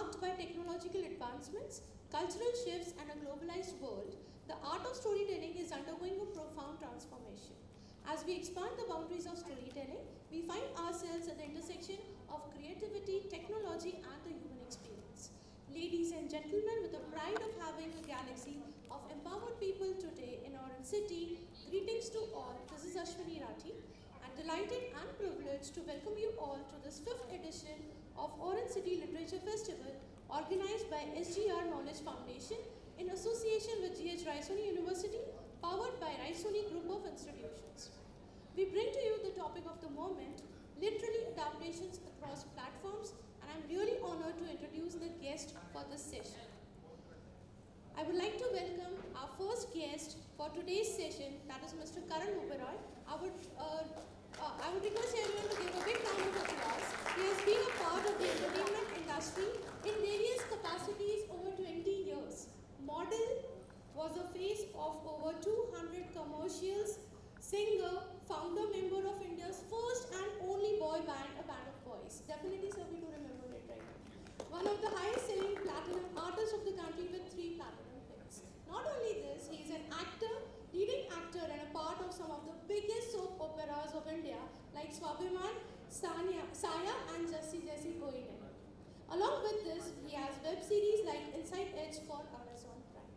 marked by technological advancements, cultural shifts, and a globalized world, the art of storytelling is undergoing a profound transformation. As we expand the boundaries of storytelling, we find ourselves at the intersection of creativity, technology, and the human experience. Ladies and gentlemen, with the pride of having a galaxy of empowered people today in Orange City, greetings to all. This is Ashwini Rathi. I'm delighted and privileged to welcome you all to this 5th edition of Orange City Literature Festival, organized by SGR Knowledge Foundation in association with GH Raisoni University, powered by Raisoni Group of Institutions. We bring to you the topic of the moment, literary adaptations across platforms, and I'm really honored to introduce the guest for this session. I would like to welcome our first guest for today's session, that is Mr. Karan Oberoi. I would request everyone to give a big round of applause. He has been a part of the entertainment industry in various capacities over 20 years. Model, was a face of over 200 commercials, singer, founder member of India's first and only boy band, a band of boys. Definitely, sir, we do remember it, right? One of the highest selling platinum artists of the country with 3 platinum hits. Not only this, he is an actor, leading actor, and a part of some of the biggest soap operas of India like Swabhiman, Saya, and Jassi Jaisi Koi Nahi. Along with this, he has web series like Inside Edge for Amazon Prime.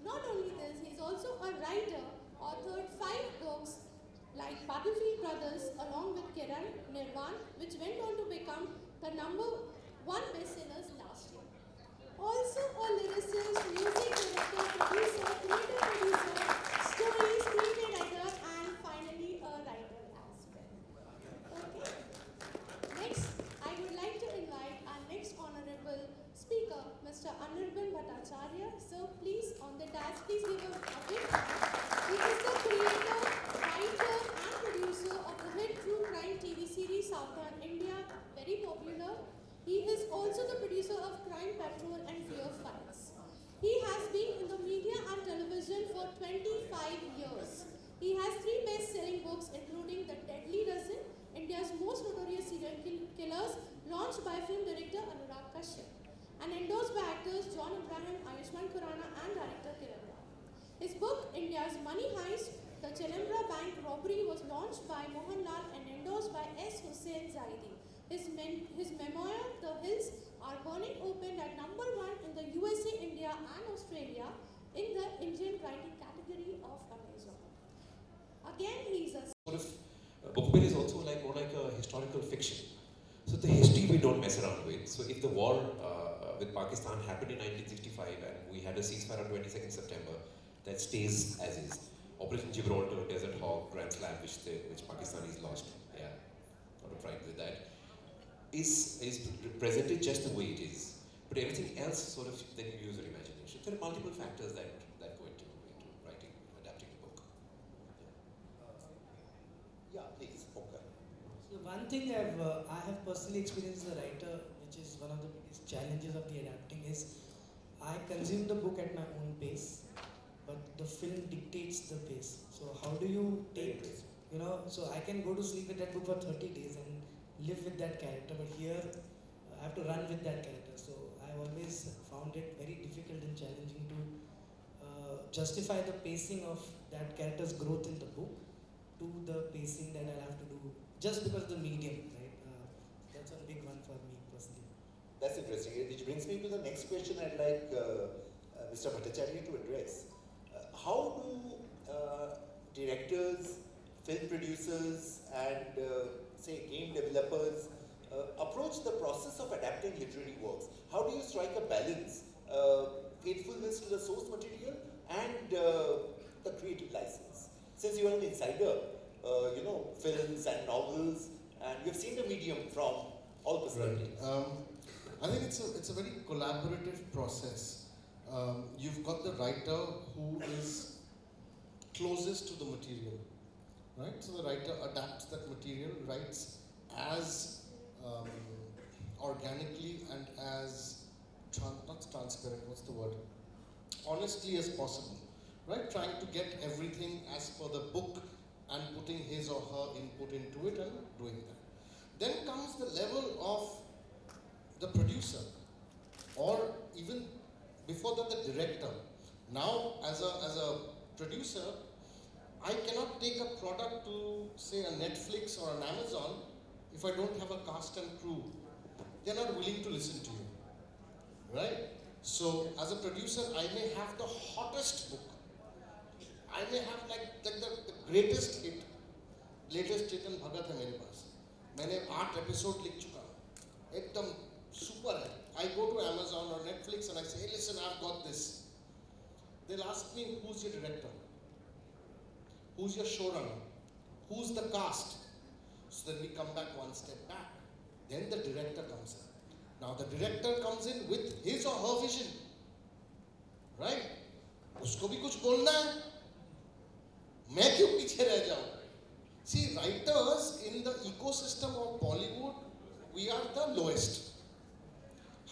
Not only this, he is also a writer, authored 5 books like Battlefield Brothers along with Kiran Nirvan, which went on to become the #1 bestsellers last year. Also a lyricist, music director, producer, creative producer, story, screenwriter, and finally a writer as well. Okay. Next, I would like to invite our next honorable speaker, Mr. Anirban Bhattacharya. So please, on the dais, please give him a big hand. He is the creator, writer, and producer of the hit true crime TV series Southern India, very popular. He is also the producer of Crime Patrol and Fear Files. He has been in the media and television for 25 years. He has 3 best-selling books, including The Deadly Dozen, India's most notorious serial killers, launched by film director Anurag Kashyap, and endorsed by actors John Abraham, Ayushmann Khurrana, and director Kiran Rao. His book, India's Money Heist, The Chelembra Bank Robbery, was launched by Mohanlal and endorsed by S. Hussain Zaidi. His memoir, The Hills Are Burning, opened at #1 in the USA, India, and Australia in the Indian writing category of Amazon. Again, he's a Bookbel is also more like a historical fiction. So the history we don't mess around with. So if the war with Pakistan happened in 1965 and we had a ceasefire on 22nd September, that stays as is. Operation Gibraltar, Desert Hawk, Grand Slam, which Pakistanis lost. Yeah, not a pride with that. Is presented just the way it is. But everything else sort of then you use your imagination. There are multiple factors that go into writing, adapting a book. Yeah, please, okay. So one thing I have personally experienced as a writer, which is one of the biggest challenges of the adapting, is I consume the book at my own pace, but the film dictates the pace. So how do you take, so I can go to sleep with that book for 30 days and live with that character, but here I have to run with that character. So I always found it very difficult and challenging to justify the pacing of that character's growth in the book to the pacing that I'll have to do just because of the medium, right? That's a big one for me personally. That's interesting, which brings me to the next question I'd like Mr. Bhattacharya to address. How do directors, film producers, and say game developers approach the process of adapting literary works? How do you strike a balance, faithfulness to the source material and the creative license? Since you are an insider, films and novels, and you've seen the medium from all perspectives. Right. I think it's a very collaborative process. You've got the writer who is closest to the material, right? So the writer adapts that material, writes as organically and as not transparent, what's the word? Honestly as possible, right? Trying to get everything as per the book and putting his or her input into it and doing that. Then comes the level of the producer before that the director. Now, as a producer, I cannot take a product to, say, a Netflix or an Amazon if I don't have a cast and crew. They're not willing to listen to you, right? So, as a producer, I may have the hottest book. I may have like the greatest hit. Latest Chetan Bhagat है मेरे पास. मैंने 8 episode लिख चुका हूँ. एकदम super है. I go to Amazon or Netflix and I say, hey, listen, I've got this. They'll ask me, who's your director? Who's your showrunner? Who's the cast? So then we come back one step back. Then the director comes in. Now the director comes in with his or her vision. Right? उसको भी कुछ बोलना है. मैं क्यों पीछे रह जाऊँ? See, writers in the ecosystem of Bollywood, we are the lowest.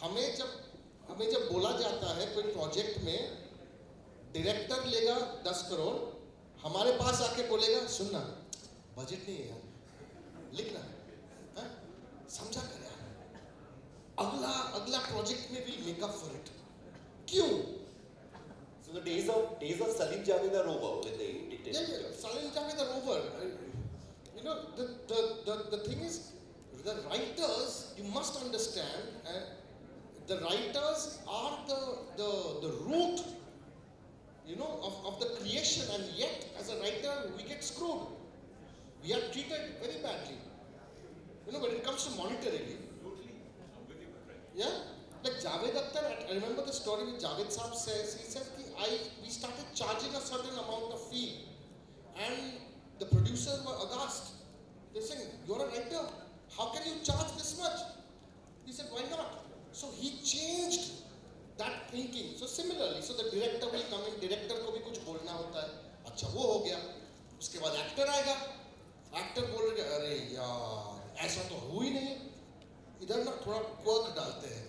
हमें जब बोला जाता है कोई प्रोजेक्ट में डायरेक्टर लेगा 10 करोड़, हमारे पास आके बोलेगा सुनना बजट नहीं है यार, लिखना है, समझा कर यार, अगला प्रोजेक्ट में will make up for it. क्यों? So the days of Salim Javed are over with the dictatorship. Yeah, Salim Javed are over. You know, the thing is, the writers, you must understand, the writers are the root, you know, of the creation, and yet as a writer we get screwed. We are treated very badly. You know, when it comes to monetarily. Yeah, like Javed Akhtar, I remember the story which Javed Saab says. He said, we started charging a certain amount of fee, and the producers were aghast. They said, you're a writer, how can you charge this much? He said, why not? So he changed that thinking. So similarly, so the director will come in, director को भी कुछ बोलना होता है. अच्छा वो हो गया. उसके बाद actor आएगा. Actor बोलेगा, अरे यार, ऐसा तो हुआ ही नहीं. इधर ना थोड़ा quirk डालते हैं.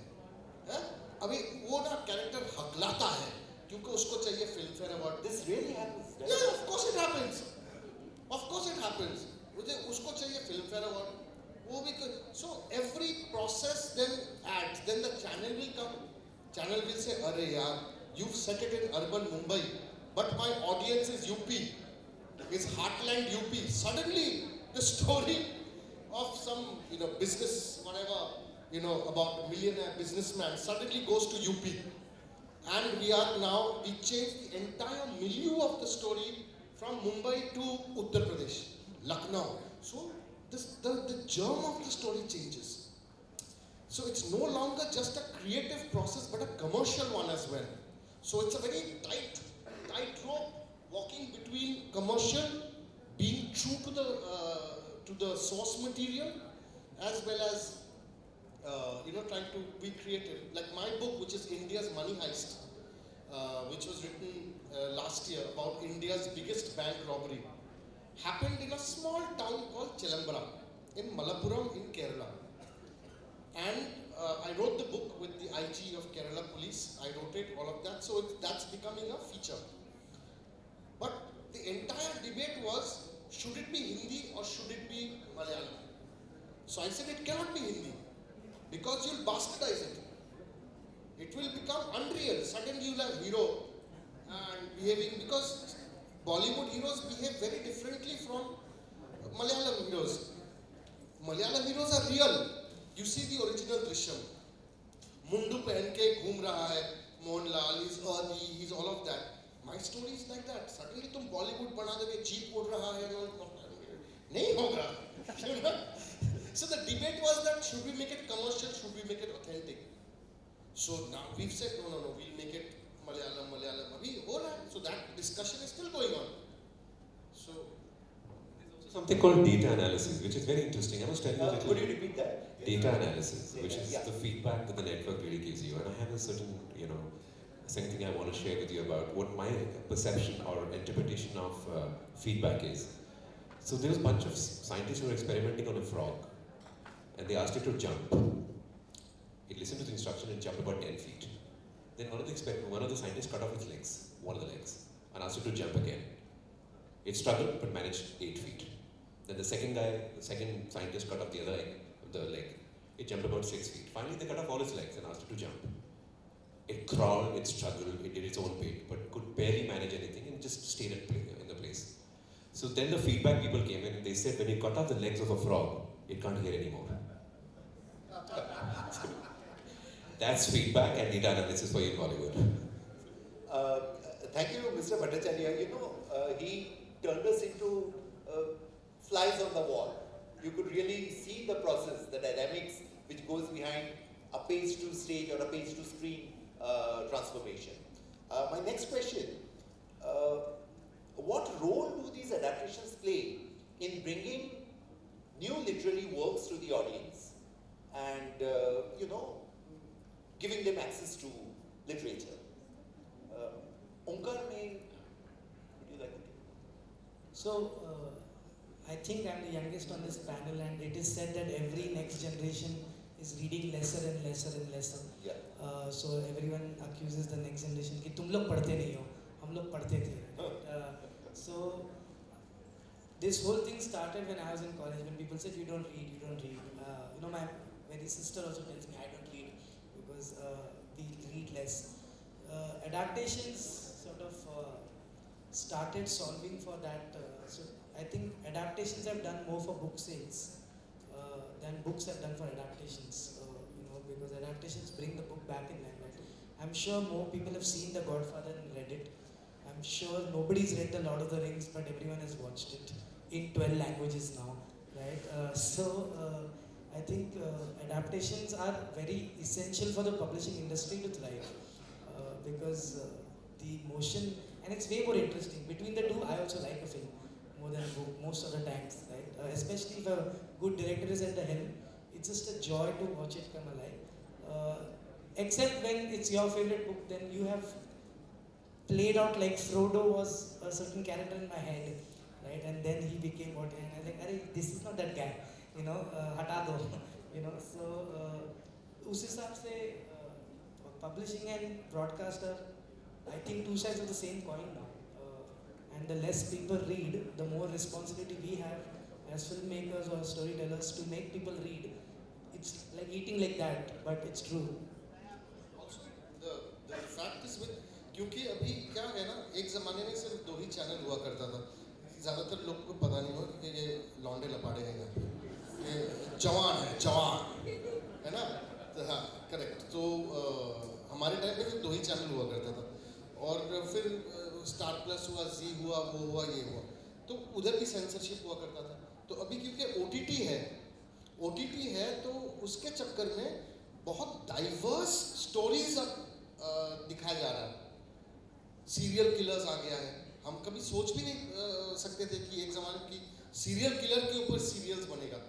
हैं? अभी वो ना character हकलाता है, क्योंकि उसको चाहिए Filmfare Award. This really happens. Yeah, of course it happens. Of course it happens. उसको चाहिए Filmfare Award. वो भी so every process then adds. Then the channel will come. Channel will say, अरे यार, you've set it in urban Mumbai, but my audience is UP, is heartland UP. Suddenly, the story of some, you know, business, whatever, you know, about millionaire businessman suddenly goes to UP. And we changed the entire milieu of the story from Mumbai to Uttar Pradesh, Lucknow. So the germ of the story changes. So it's no longer just a creative process, but a commercial one as well. So it's a very tight rope, walking between commercial, being true to the source material, as well as you know, trying to be creative. Like my book, which is India's Money Heist, which was written last year about India's biggest bank robbery, happened in a small town called Chilambara in Malappuram in Kerala. And I wrote the book with the IG of Kerala Police. I wrote it, all of that. So that's becoming a feature. But the entire debate was, should it be Hindi or should it be Malayalam? So I said it cannot be Hindi, because you'll bastardize it. It will become unreal. Suddenly you'll have hero and behaving, because Bollywood heroes behave very differently from Malayalam heroes. Malayalam heroes are real. You see the original Drishyam. Mundu pehen ke घूम रहा है, Mohanlal, he's earthy, he's all of that. My story is like that. Suddenly तुम Bollywood बना दोगे, jeep उड़ रहा है, नहीं होगा. So the debate was that, should we make it commercial, should we make it authentic? So now we've said, no, we'll make it Malayalam. Abhi ho raha hai. So that discussion is still going on. So there's also something called data analysis, which is very interesting. I must tell you that. Could you repeat that? Data analysis, which is Yeah. the feedback that the network really gives you. And I have a certain, something I want to share with you about what my perception or interpretation of feedback is. So there was a bunch of scientists who were experimenting on a frog, and they asked it to jump. It listened to the instruction and jumped about 10 feet. Then one of the scientists cut off its legs, one of the legs, and asked it to jump again. It struggled but managed 8 feet. Then the second scientist cut off the leg. It jumped about 6 feet. Finally, they cut off all its legs and asked it to jump. It crawled, it struggled, it did its own bit, but could barely manage anything and just stayed in the place. So then the feedback people came in and they said, when you cut off the legs of a frog, it can't hear anymore. That's feedback and data analysis for you in Bollywood. Thank you, Mr. Bhattacharya. You know, he turned us into flies on the wall. You could really see the process, the dynamics which goes behind a page to stage or a page to screen transformation. My next question, what role do these adaptations play in bringing new literary works to the audience and, you know, giving them access to literature? Omkar, would you like to take it? So, I think I'm the youngest on this panel, and it is said that every next generation is reading lesser and lesser and lesser. Yeah. So everyone accuses the next generation कि तुम लोग पढ़ते नहीं हो, हम लोग पढ़ते थे. So this whole thing started when I was in college. When people said you don't read, you don't read. You know, my very sister also tells me I don't read because we read less. Adaptations sort of started solving for that. So I think adaptations have done more for book sales than books have done for adaptations. You know, because adaptations bring the book back in limelight. I'm sure more people have seen The Godfather and read it. I'm sure nobody's read The Lord of the Rings, but everyone has watched it in 12 languages now, right? I think adaptations are very essential for the publishing industry to thrive because the motion, and it's way more interesting. Between the two, I also like a film more than a book most of the times, right? Especially if a good director is at the helm, it's just a joy to watch it come alive. Except when it's your favorite book, then you have played out like Frodo was a certain character in my head, right? And then he became what, and I was like, "Arey, this is not that guy," you know, hata do, you know. So, उस हिसाब से publishing and broadcast are, I think, two sides of the same coin now. And the less people read, the more responsibility we have as filmmakers or storytellers to make people read. It's like eating like that, but it's true. Also, the fact is with, क्योंकि अभी क्या है ना, एक ज़माने में सिर्फ 2 ही channel हुआ करता था. ज़्यादातर लोग को पता नहीं होगा कि ये लौंडे लपाड़े हैं यहाँ पे, ये जवान है, जवान, है ना? तो हाँ, करेक्ट. तो हमारे टाइम पे 2 ही चैनल हुआ करता था, और फिर स्टार प्लस हुआ, जी हुआ, वो हुआ, ये हुआ, तो उधर भी सेंसरशिप हुआ करता था. तो अभी क्योंकि OTT है, तो उसके चक्कर में बहुत डाइवर्स स्टोरीज अब दिखाया जा रहा है. सीरियल किलर्स आ गया है. हम कभी सोच भी नहीं सकते थे कि एक ज़माने की सीरियल किलर के ऊपर सीरियल्स बनेगा,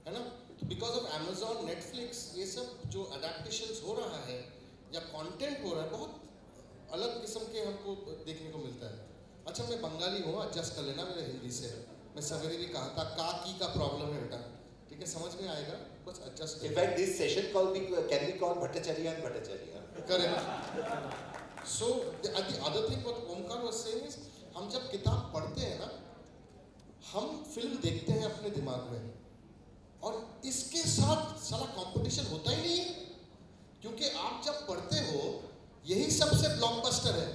है ना? तो बिकॉज ऑफ अमेजॉन, नेटफ्लिक्स, ये सब जो अडेप्टेशंस हो रहा है या कंटेंट हो रहा है, बहुत अलग किस्म के हमको देखने को मिलता है. अच्छा, मैं बंगाली हूँ, एडजस्ट कर लेना मेरे हिंदी से. मैं सवेरे भी कहा था का की का प्रॉब्लम है बेटा, ठीक है, समझ में आएगा, बस adjust. In fact, this session can be called Bhattacharya and Bhattacharya. Correct. So the other thing what Omkar was saying is, हम जब किताब पढ़ते हैं ना, हम फिल्म देखते हैं अपने दिमाग में, और इसके साथ साला कंपटीशन होता ही नहीं है, क्योंकि आप जब पढ़ते हो यही सबसे ब्लॉकबस्टर है.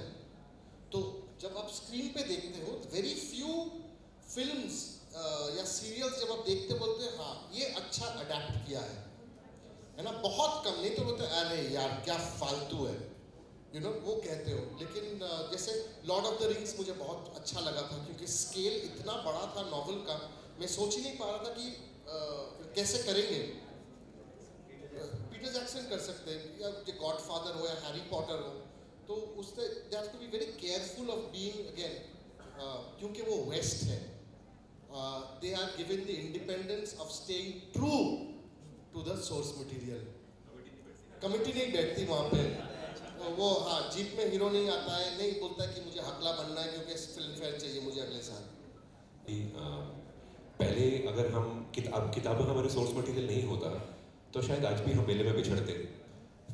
तो जब आप स्क्रीन पे देखते हो, वेरी फ्यू फिल्म्स या सीरियल्स जब आप देखते बोलते हैं हाँ ये अच्छा अडेप्ट किया है ना? बहुत कम, नहीं तो बोलते अरे यार क्या फालतू है, यू नो, वो कहते हो. लेकिन जैसे लॉर्ड ऑफ द रिंग्स मुझे बहुत अच्छा लगा था, क्योंकि स्केल इतना बड़ा था नॉवल का, मैं सोच ही नहीं पा रहा था कि कैसे करेंगे. पीटर जैक्सन कर सकते हैं, या गॉडफादर हो या हैरी पॉटर हो, तो उससे they have to be very careful of being again, क्योंकि वो वेस्ट है. They are given the independence of staying true to the source material. Committee नहीं बैठती वहाँ पे, वो हाँ जीप में हीरो नहीं आता है, नहीं बोलता है कि मुझे हकला बनना है क्योंकि फिल्म फेयर चाहिए मुझे अगले साल. पहले अगर हम किताबें हमारे सोर्स मटेरियल नहीं होता तो शायद आज भी हम मेले में बिछड़ते.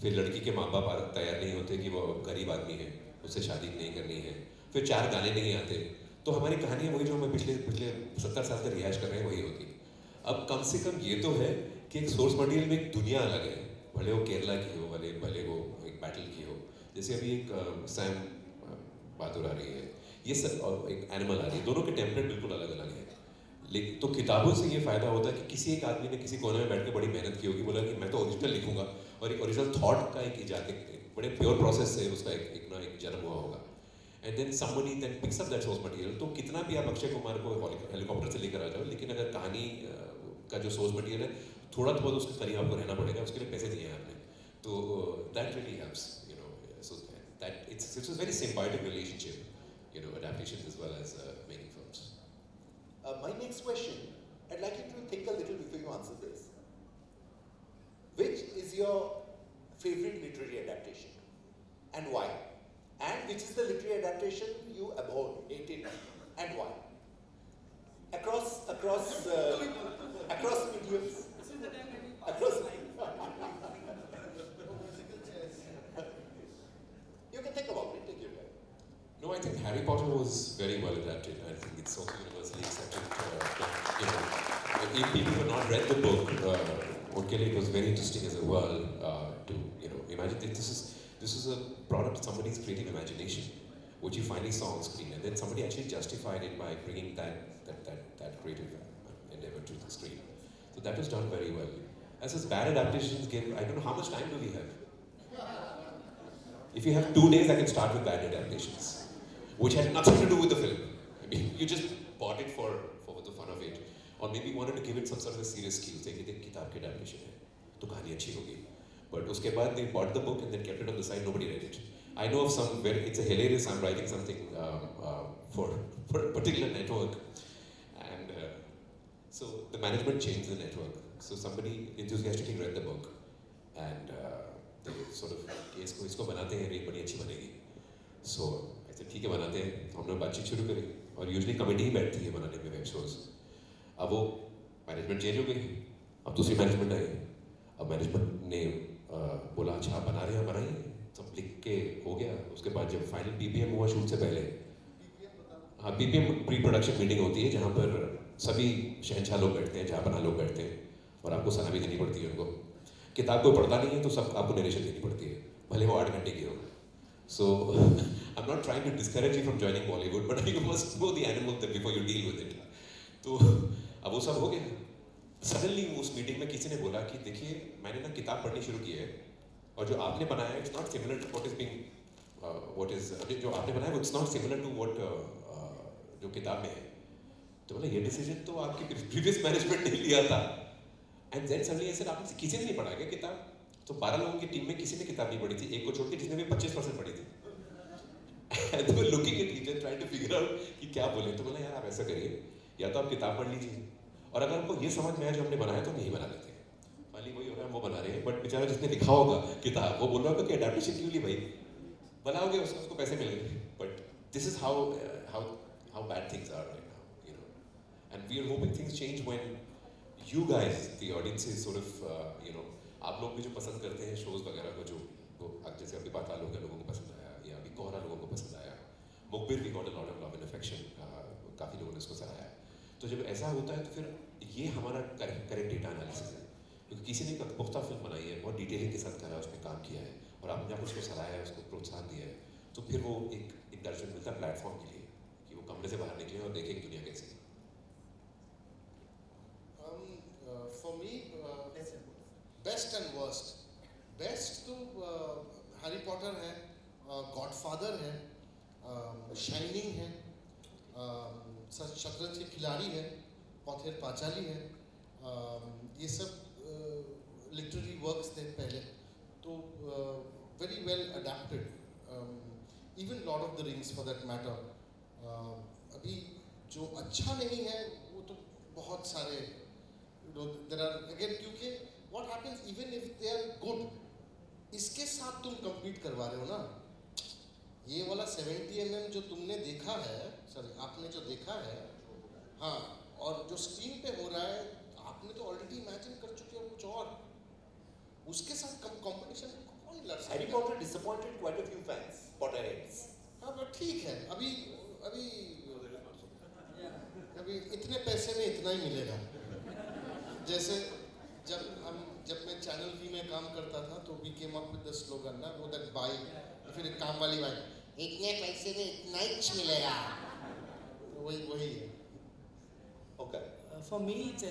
फिर लड़की के माँ बाप तैयार नहीं होते कि वो गरीब आदमी है, उससे शादी नहीं करनी है, फिर 4 गाने नहीं आते, तो हमारी कहानी वही जो हम पिछले 70 साल से रियाज कर रहे हैं वही होती. अब कम से कम ये तो है कि एक सोर्स मटेरियल में एक दुनिया अलग है, भले वो केरला की हो, भले वो एक बैटल की हो, जैसे अभी एक सैम बहादुर आ रही है, ये सब, और एक एनिमल आ रही है, दोनों के टेम्पलेट बिल्कुल अलग अलग है। लेकिन तो किताबों से ये फ़ायदा होता है कि किसी एक आदमी ने किसी कोने में बैठ के बड़ी मेहनत की होगी, बोला कि मैं तो ओरिजिनल लिखूंगा, और एक ओरिजिनल थॉट का एक इजाद, एक बड़े प्योर प्रोसेस से उसका एक जन्म हुआ होगा। And then somebody then picks up that source material. तो कितना भी आप अक्षय कुमार को हेलीकॉप्टर से लेकर आ जाओ, लेकिन अगर कहानी का जो सोर्स मटेरियल है थोड़ा तो बहुत उसके करीब आपको रहना पड़ेगा, उसके लिए पैसे दिए हैं आपने, तो that really helps, you know. So that it's a very symbiotic relationship, you know, adaptations as well as making films. My next question, I'd like you to think a little before you answer this. Which is your favorite literary adaptation and why? And which is the literary adaptation you abhor, hated, and why? Across mediums. Across. You can think about it. Take your time. No, I think Harry Potter was very well adapted. I think it's also universally accepted. You know, if people have not read the book, okay, it was very interesting as a world to, you know, imagine that this is a product of somebody's creative imagination, which you finally saw on screen, and then somebody actually justified it by bringing that creative endeavor to the screen. So that was done very well. As his bad adaptations give, I don't know how much time do we have. If you have 2 days, I can start with bad adaptations, which had nothing to do with the film. I mean, you just bought it for the fun of it, or maybe you wanted to give it some sort of a serious skew. Say, कि किताब की adaptation है, तो कहानी अच्छी होगी. But उसके बाद they bought the book and then kept it on the side. Nobody read it. I know of some where it's a hilarious. I'm writing something for a particular network, and so the management changed the network. So somebody enthusiastically read the book, and they sort of कि इसको बनाते हैं, एक बड़ी अच्छी बनेगी. So ऐसे ठीक है बनाते हैं, हमने बातचीत शुरू करी, और यूजुअली कमेटी ही बैठती है बनाने में वेब शोज. अब वो मैनेजमेंट चेंज हो गई, अब दूसरी मैनेजमेंट आई, अब मैनेजमेंट ने बोला अच्छा बना रहे हैं, बनाइए, सब लिख के हो गया. उसके बाद जब फाइनल बीपीएम हुआ शूट से पहले, हाँ बीपीएम प्री प्रोडक्शन मीटिंग होती है जहाँ पर सभी शहंशाह लोग बैठते हैं, जहाँ बना लोग बैठते हैं, और आपको सलामी देनी पड़ती है उनको. किताब कोई पढ़ता नहीं है तो सब आपको नरेशन देनी पड़ती है, भले वो 8 घंटे की हो. So I'm not trying to discourage you from joining Bollywood, but you must know the animal that before you deal with it. तो अब वो सब हो गया. Suddenly उस मीटिंग में किसी ने बोला कि देखिए मैंने ना किताब पढ़नी शुरू की है, और जो आपने बनाया है it's not similar to जो आपने बनाया है it's not similar to what जो किताब में है. तो बोला ये डिसीजन तो आपकी प्रीवियस मैनेजमेंट ने लिया था. एंड देन सडनली ऐसे आपने से किसी ने नहीं पढ़ा क्या किताब? तो 12 लोगों की टीम में किसी ने किताब नहीं पढ़ी थी, एक को छोड़ के जिसने भी 25% पढ़ी थी. And they were looking at each other trying to figure out कि क्या बोले. तो बोला यार आप ऐसा करिए, या तो आप किताब पढ़ लीजिए, और अगर आपको ये समझ में आया जो हमने बनाया तो हम यही बना लेते हैं. फाइनली वही हो रहा है, वो बना रहे हैं. बट बेचारा जिसने लिखा होगा किताब वो बोल रहा होगा कि अडैप्टेशन क्यों ली भाई, बनाओगे उसको पैसे मिल गए. But this is how bad things are right now, you know. And we are hoping things change when you guys, the audience is sort of, you know, आप लोग भी जो पसंद करते हैं शोज वगैरह को, जो वो जैसे अभी पाताल लोग लोगों को पसंद आया, या अभी कोहरा लोगों को पसंद आया, मुखबिर भी got a lot of love and affection, काफ़ी लोगों ने इसको सराहा. तो जब ऐसा होता है तो फिर ये हमारा करेक्ट डेटा एनालिसिस है, क्योंकि किसी ने एक पुख्ता फिल्म बनाई है, बहुत डिटेलिंग के साथ करा, उसमें काम किया है, और आपने जब उसको सराहा है, उसको प्रोत्साहन दिया है, तो फिर वो एक इंकरेजमेंट मिलता है प्लेटफॉर्म के लिए कि वो कमरे से बाहर निकले और देखें दुनिया कैसी. For me, best and worst. Best तो हैरी पॉटर है, गॉडफादर है, शाइनिंग है, शतरंज के खिलाड़ी है, पौथेर पांचाली है. ये सब लिटरेरी वर्क्स थे पहले, तो very well adapted. Even Lord of the rings for that matter. अभी जो अच्छा नहीं है वो तो बहुत सारे there are again, क्योंकि what happens even if they are good, इसके साथ तुम compete करवा रहे हो ना. ये वाला 70 mm जो तुमने देखा है, सॉरी आपने जो देखा है, हाँ, और जो स्क्रीन पे हो रहा है आपने तो ऑलरेडी इमेजिन कर चुके हो कुछ और. उसके साथ कंपटीशन कौन लड़ सकता है? Harry Potter disappointed quite a few fans, Potterheads. हाँ बट ठीक है, अभी इतने पैसे में इतना ही मिलेगा. जैसे जब हम जब मैं चैनल वी में काम करता था तो we came up with the slogan ना, वो दैट बाई, फिर एक काम वाली बाई, इतने पैसे में इतना ही मिलेगा, तो वही है. Okay. For me, it's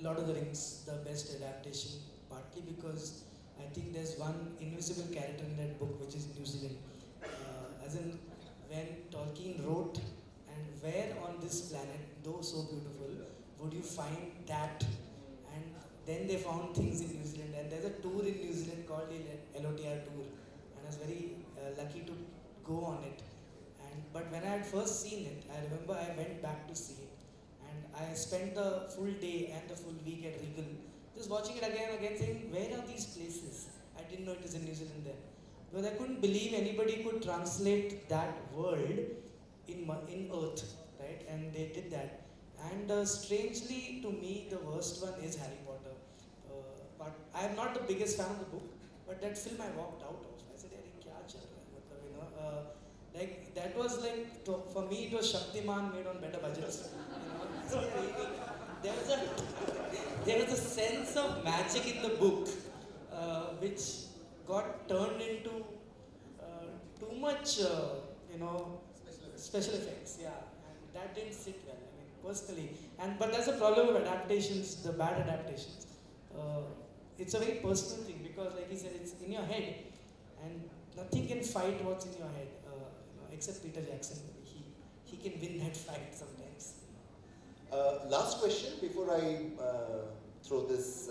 Lord of the Rings, the best adaptation, partly because I think there's one invisible character in that book, which is New Zealand. As in, when Tolkien wrote, and where on this planet, though so beautiful, would you find that? And then they found things in New Zealand, and there's a tour in New Zealand called the LOTR tour, and I was very lucky to go on it. But when I had first seen it, I remember I went back to see it. And I spent the full day and the full week at Regal just watching it again and again, saying, where are these places? I didn't know it was in New Zealand there. Because I couldn't believe anybody could translate that world in Earth, right? And they did that. And strangely, to me, the worst one is Harry Potter. But I am not the biggest fan of the book, but that film I walked out of. I said, "Arey, kya chal raha hai?" You know, like that was like for me, it was Shaktiman made on better budgets. You know, there was a sense of magic in the book, which got turned into too much, special effects. Yeah, and that didn't sit well. I mean, personally, but that's the problem with adaptations, the bad adaptations. It's a very personal thing because, like he said, it's in your head, and nothing can fight what's in your head, except Peter Jackson. He can win that fight sometimes. Last question before I throw this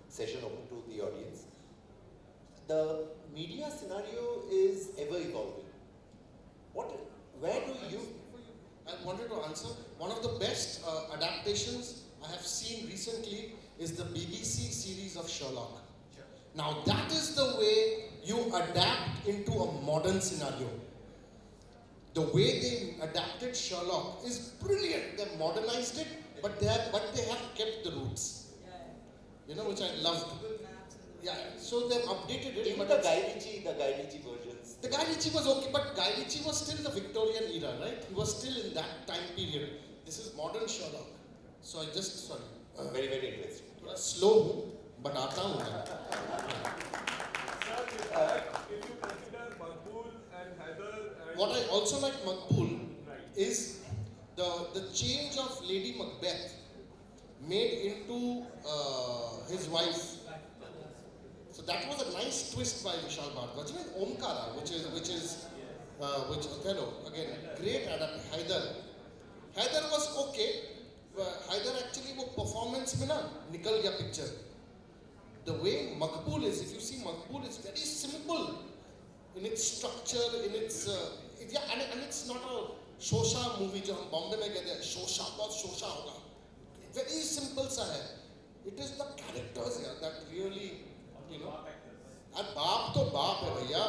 session open to the audience. The media scenario is ever evolving. Where do you? I wanted to answer. One of the best adaptations I have seen recently is the BBC series of Sherlock. Now that is the way you adapt into a modern scenario. The way they adapted Sherlock is brilliant. They modernized it, but they have kept the roots. You know, which I loved. Yeah, so they've updated it. Even But the Guy Ritchie versions. the Guy Ritchie was okay, but Guy Ritchie was still the Victorian era, right? He was still in that time period. This is modern Sherlock. So I just, sorry. Very, very interesting. Slow हूँ, but आता हूँ मैं. If you consider Maqbool and Haider and What I also like Maqbool is the change of Lady Macbeth made into his wife. So that was a nice twist by Vishal Bhardwaj. Even Omkara, which Othello, again, great adaptation. Haider was okay. Haider actually वो performance में ना निकल गया picture. The way Maqbool is, if you see Maqbool, is very simple in its structure, in its and it's not a shosha movie जो हम बॉम्बे में कहते हैं शोशा बहुत शोशा होगा. Very simple सा है. It is the characters here that really, you know. And बाप तो बाप है भैया.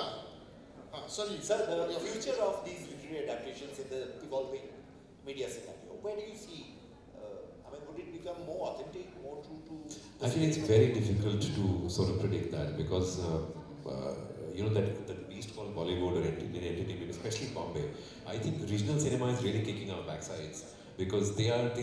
Sorry. Sir, the future of these literary adaptations in the evolving media scenario, where do you see? Would it become more authentic, more true to? I think it's very difficult to sort of predict that because that beast called Bollywood or entertainment, especially Bombay. I think regional cinema is really kicking our backsides because they have the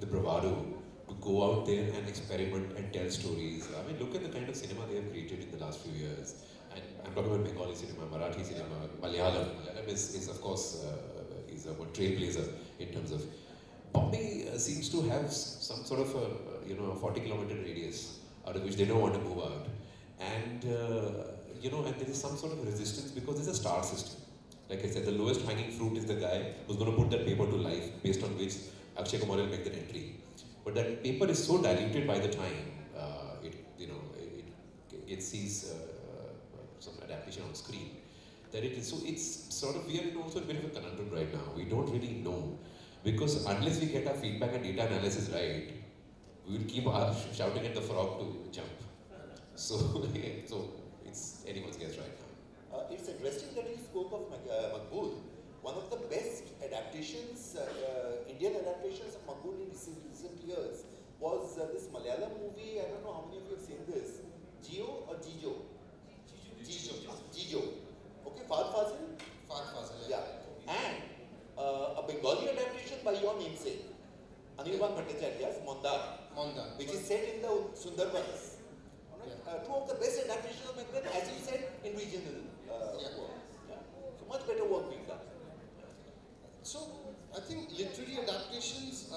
the bravado to go out there and experiment and tell stories. I mean, look at the kind of cinema they have created in the last few years. And I'm talking about Bengali cinema, Marathi cinema, Malayalam. Malayalam is of course is a trailblazer in terms of. Bombay seems to have some sort of a 40-kilometer radius out of which they don't want to move out, and and there is some sort of resistance because there's a star system. Like I said, the lowest hanging fruit is the guy who's going to put that paper to life, based on which Akshay Kumar will make that entry. But that paper is so diluted by the time it sees some adaptation on screen that it's sort of, we are also a bit of a conundrum right now. We don't really know. Because unless we get our feedback and data analysis right, we will keep shouting at the frog to jump. So it's anyone's guess right now. It's interesting that you spoke of Maqbool. One of the best adaptations, Indian adaptations of Maqbool in recent years was this Malayalam movie. I don't know how many of you have seen this. Gio or Jijo? Jijo. Okay, Fahad Fazil? Yeah. And a Bengali adaptation by your namesake, Anirban Bhattacharya's Mondar, which is set in the Sundarbans. the best adaptation of Macbeth, as you said, in regional work. Yeah? So much better work being done. So I think literary adaptations,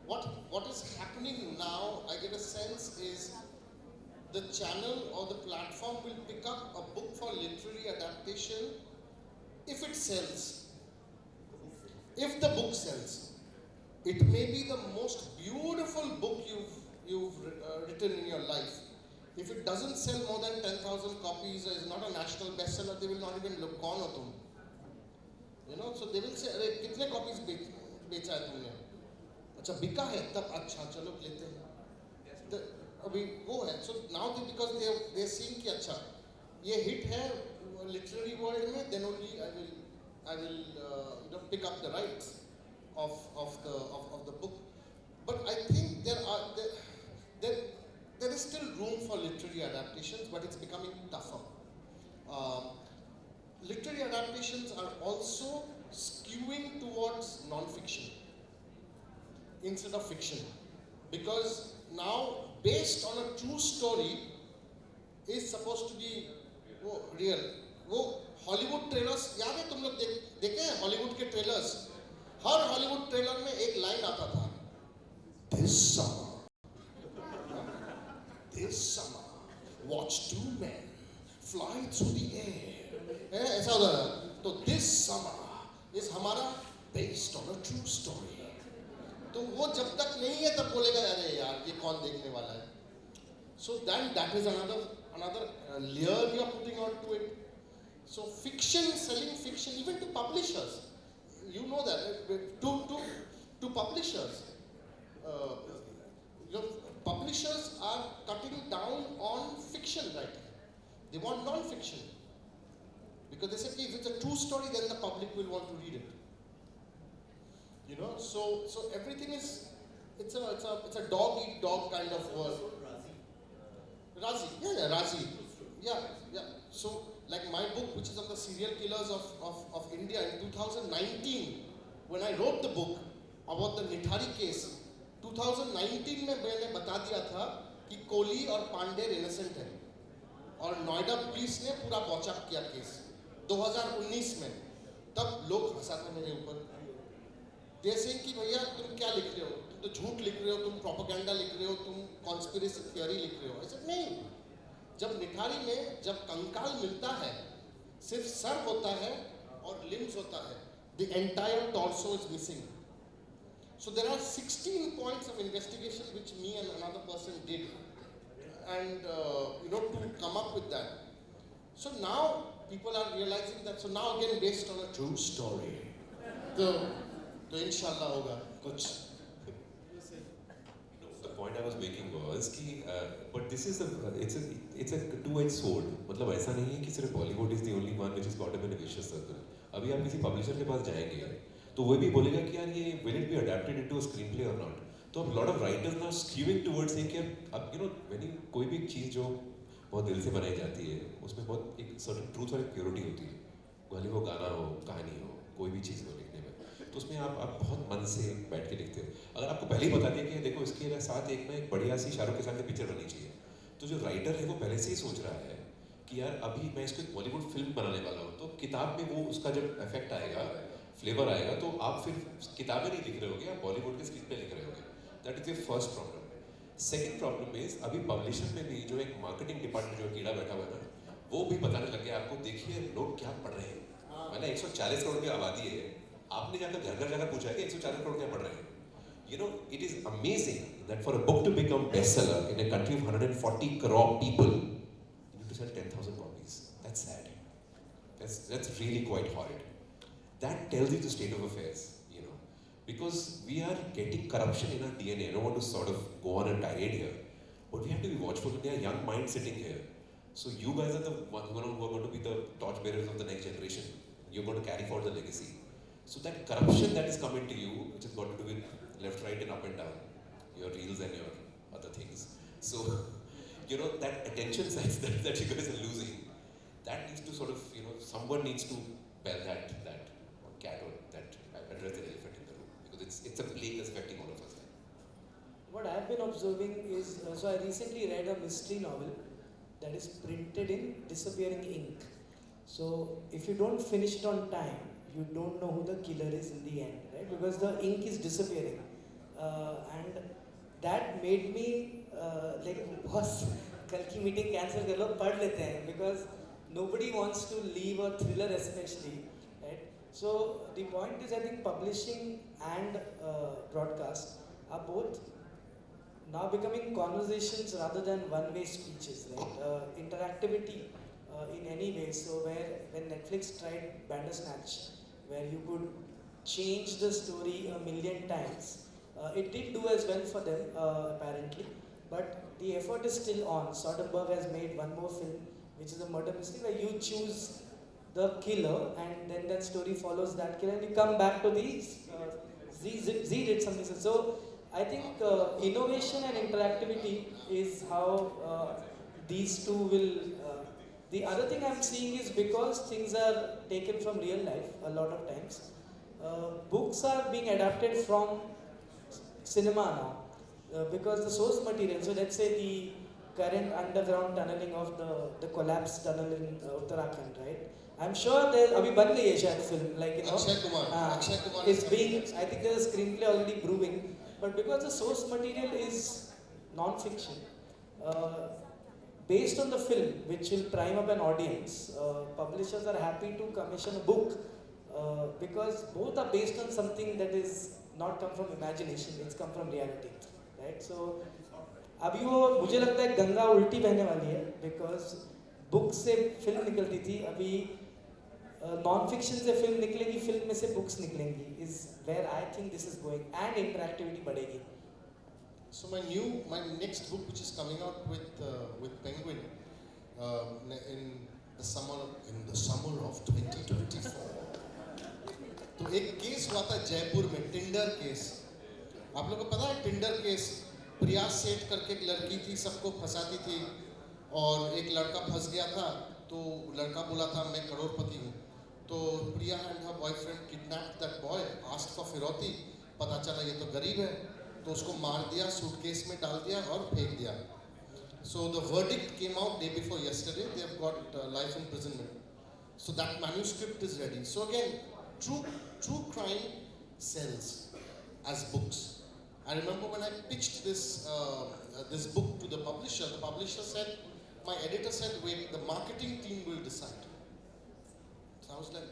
what is happening now, I get a sense, is the channel or the platform will pick up a book for literary adaptation if it sells. If the book sells. It may be the most beautiful book you've written in your life. If it doesn't sell more than 10,000 copies, or is not a national bestseller, they will not even look on at them. You know, so they will say, "अरे कितने copies बेचा है तुमने? अच्छा बिका है तब अच्छा चलो लेते हैं." अभी वो है. So now because they are seeing कि अच्छा ये hit है literary world में, then only I will pick up the rights of the book. But I think there is still room for literary adaptations, but it's becoming tougher. Literary adaptations are also skewing towards non-fiction instead of fiction, because now based on a true story is supposed to be real. वो Hollywood trailers याद है, तुम लोग देखे हैं Hollywood के trailers? हर Hollywood trailer में एक लाइन आता था, this summer watch two men fly through the air. ऐसा होता था. तो this summer is हमारा based on a true story. तो वो जब तक नहीं है तब बोलेगा अरे यार ये कौन देखने वाला है. So then that is another layer you are putting onto it. So fiction, selling fiction, even to publishers, you know that to publishers, publishers are cutting down on fiction writing. They want non-fiction because they say if it's a true story, then the public will want to read it. You know, so everything is it's a dog eat dog kind of world. Razi, Razi, yeah. So like my book, which is on the serial killers of India in 2019, when I wrote the book about the Nithari case, 2019 में मैंने बता दिया था कि कोहली और Pandey innocent हैं और Noida police ने पूरा बॉचअप किया केस 2019 में. तब लोग हंसा था मेरे ऊपर, जैसे कि भैया तुम क्या लिख रहे हो, तुम तो झूठ लिख रहे हो, तुम प्रोपेगेंडा लिख रहे हो, तुम कॉन्स्पिरेसी थियोरी लिख रहे हो. ऐसा नहीं. जब निठारी में जब कंकाल मिलता है, सिर्फ सर होता है और लिम्स होता है, the entire torso is missing. So there are 16 points of investigation which me and another person did, and to come up with that. So now people are realizing that. So now again based on a true story. तो इंशाल्लाह होगा कुछ. The point I was making was कि but this is it's a two-edged sword. मतलब ऐसा नहीं है कि सिर्फ Bollywood is the only one which has got him in a vicious circle. अभी आप किसी publisher के पास जाएंगे तो वो भी बोलेगा कि यार ये will it be adapted into a screenplay or not. तो अब lot of writers now skewing towards saying कि अब when कोई भी चीज़ जो बहुत दिल से बनाई जाती है उसमें बहुत एक certain truth और एक purity होती है. भले वो गाना हो, कहानी हो, कोई भी चीज़ हो लिखने में, तो उसमें आप बहुत मन से बैठ के लिखते हो. अगर आपको पहले ही बता दिया कि देखो इसके साथ एक बढ़िया सी शाहरुख के साथ की पिक्चर बननी चाहिए, तो जो राइटर है वो पहले से ही सोच रहा है कि यार अभी मैं इसको एक बॉलीवुड फिल्म बनाने वाला हूँ, तो किताब में वो उसका जब इफेक्ट आएगा, फ्लेवर आएगा, तो आप फिर किताबें नहीं लिख रहे होगे, आप बॉलीवुड के स्क्रीन पे लिख रहे होगे. That is the first problem. Second problem is अभी पब्लिशर में भी जो एक मार्केटिंग डिपार्टमेंट जो कीड़ा बैठा हुआ है ना, वो भी बताने लग गया आपको, देखिए लोग क्या पढ़ रहे हैं. मैंने 140 करोड़ की आबादी है, आपने जाकर घर जाकर पूछा है कि 140 करोड़ क्या पढ़ रहे हैं. It is amazing that for a book to become bestseller in a country of 140 crore people, you need to sell 10,000 copies. That's sad. That's really quite horrid. That tells you the state of affairs, because we are getting corruption in our DNA. I don't want to sort of go on a tirade here, but we have to be watchful. There are young minds sitting here. So you guys are the ones who are going to be the torch bearers of the next generation. You're going to carry forward the legacy. So that corruption that is coming to you, which has got to do with left, right and up and down, your reels and your other things. So, that attention size that you guys are losing, that needs to sort of, someone needs to bear that cat or that address the elephant in the room, because it's a plague that's affecting all of us. What I've been observing is, so I recently read a mystery novel that is printed in disappearing ink. So if you don't finish it on time, you don't know who the killer is in the end, right? Because the ink is disappearing. And that made me like, boss, कल की meeting cancel कर लो, पढ़ लेते हैं, because nobody wants to leave a thriller especially, right? So the point is, I think publishing and broadcast are both now becoming conversations rather than one-way speeches, right? Interactivity in any way. So when Netflix tried Bandersnatch, where you could change the story a million times, it did do as well for them apparently, but the effort is still on. Soderbergh has made one more film, which is a murder mystery, where you choose the killer and then that story follows that killer and you come back to the Z did something. So I think innovation and interactivity is how these two will. The other thing I'm seeing is, because things are taken from real life a lot of times, books are being adapted from cinema now, because the source material. So let's say the current underground tunneling of the collapsed tunnel in Uttarakhand, right? I'm sure there abhi ban gayi hai shayad film, like, you know, Akshay Kumar it's being, I think there's a screenplay already brewing, but because the source material is non-fiction, based on the film, which will prime up an audience, publishers are happy to commission a book, because both are based on something that is not come from imagination, it's come from reality, right? So अभी वो मुझे लगता है गंगा उल्टी बहने वाली है, because book से फिल्म निकलती थी, अभी नॉन फिक्शन से फिल्म निकलेगी, फिल्म में से बुक्स निकलेंगी, is where I think this is going, and interactivity बढ़ेगी. So my next book, which is coming out with Penguin in the summer of 2024. तो एक केस हुआ था जयपुर में, टिंडर केस. आप लोगों को पता है टिंडर केस? प्रिया सेठ करके एक लड़की थी, सबको फंसाती थी, और एक लड़का फंस गया था, तो लड़का बोला था मैं करोड़पति हूँ. तो Priya and her boyfriend kidnapped that boy, asked for फिरौती. पता चला ये तो गरीब है, तो उसको मार दिया, सूटकेस में डाल दिया और फेंक दिया. So the verdict came out day before yesterday. They have got life imprisonment. So that manuscript is ready. So again, true crime sells as books. I remember when I pitched this book to the publisher said, my editor said, wait, the marketing team will decide. So I was like,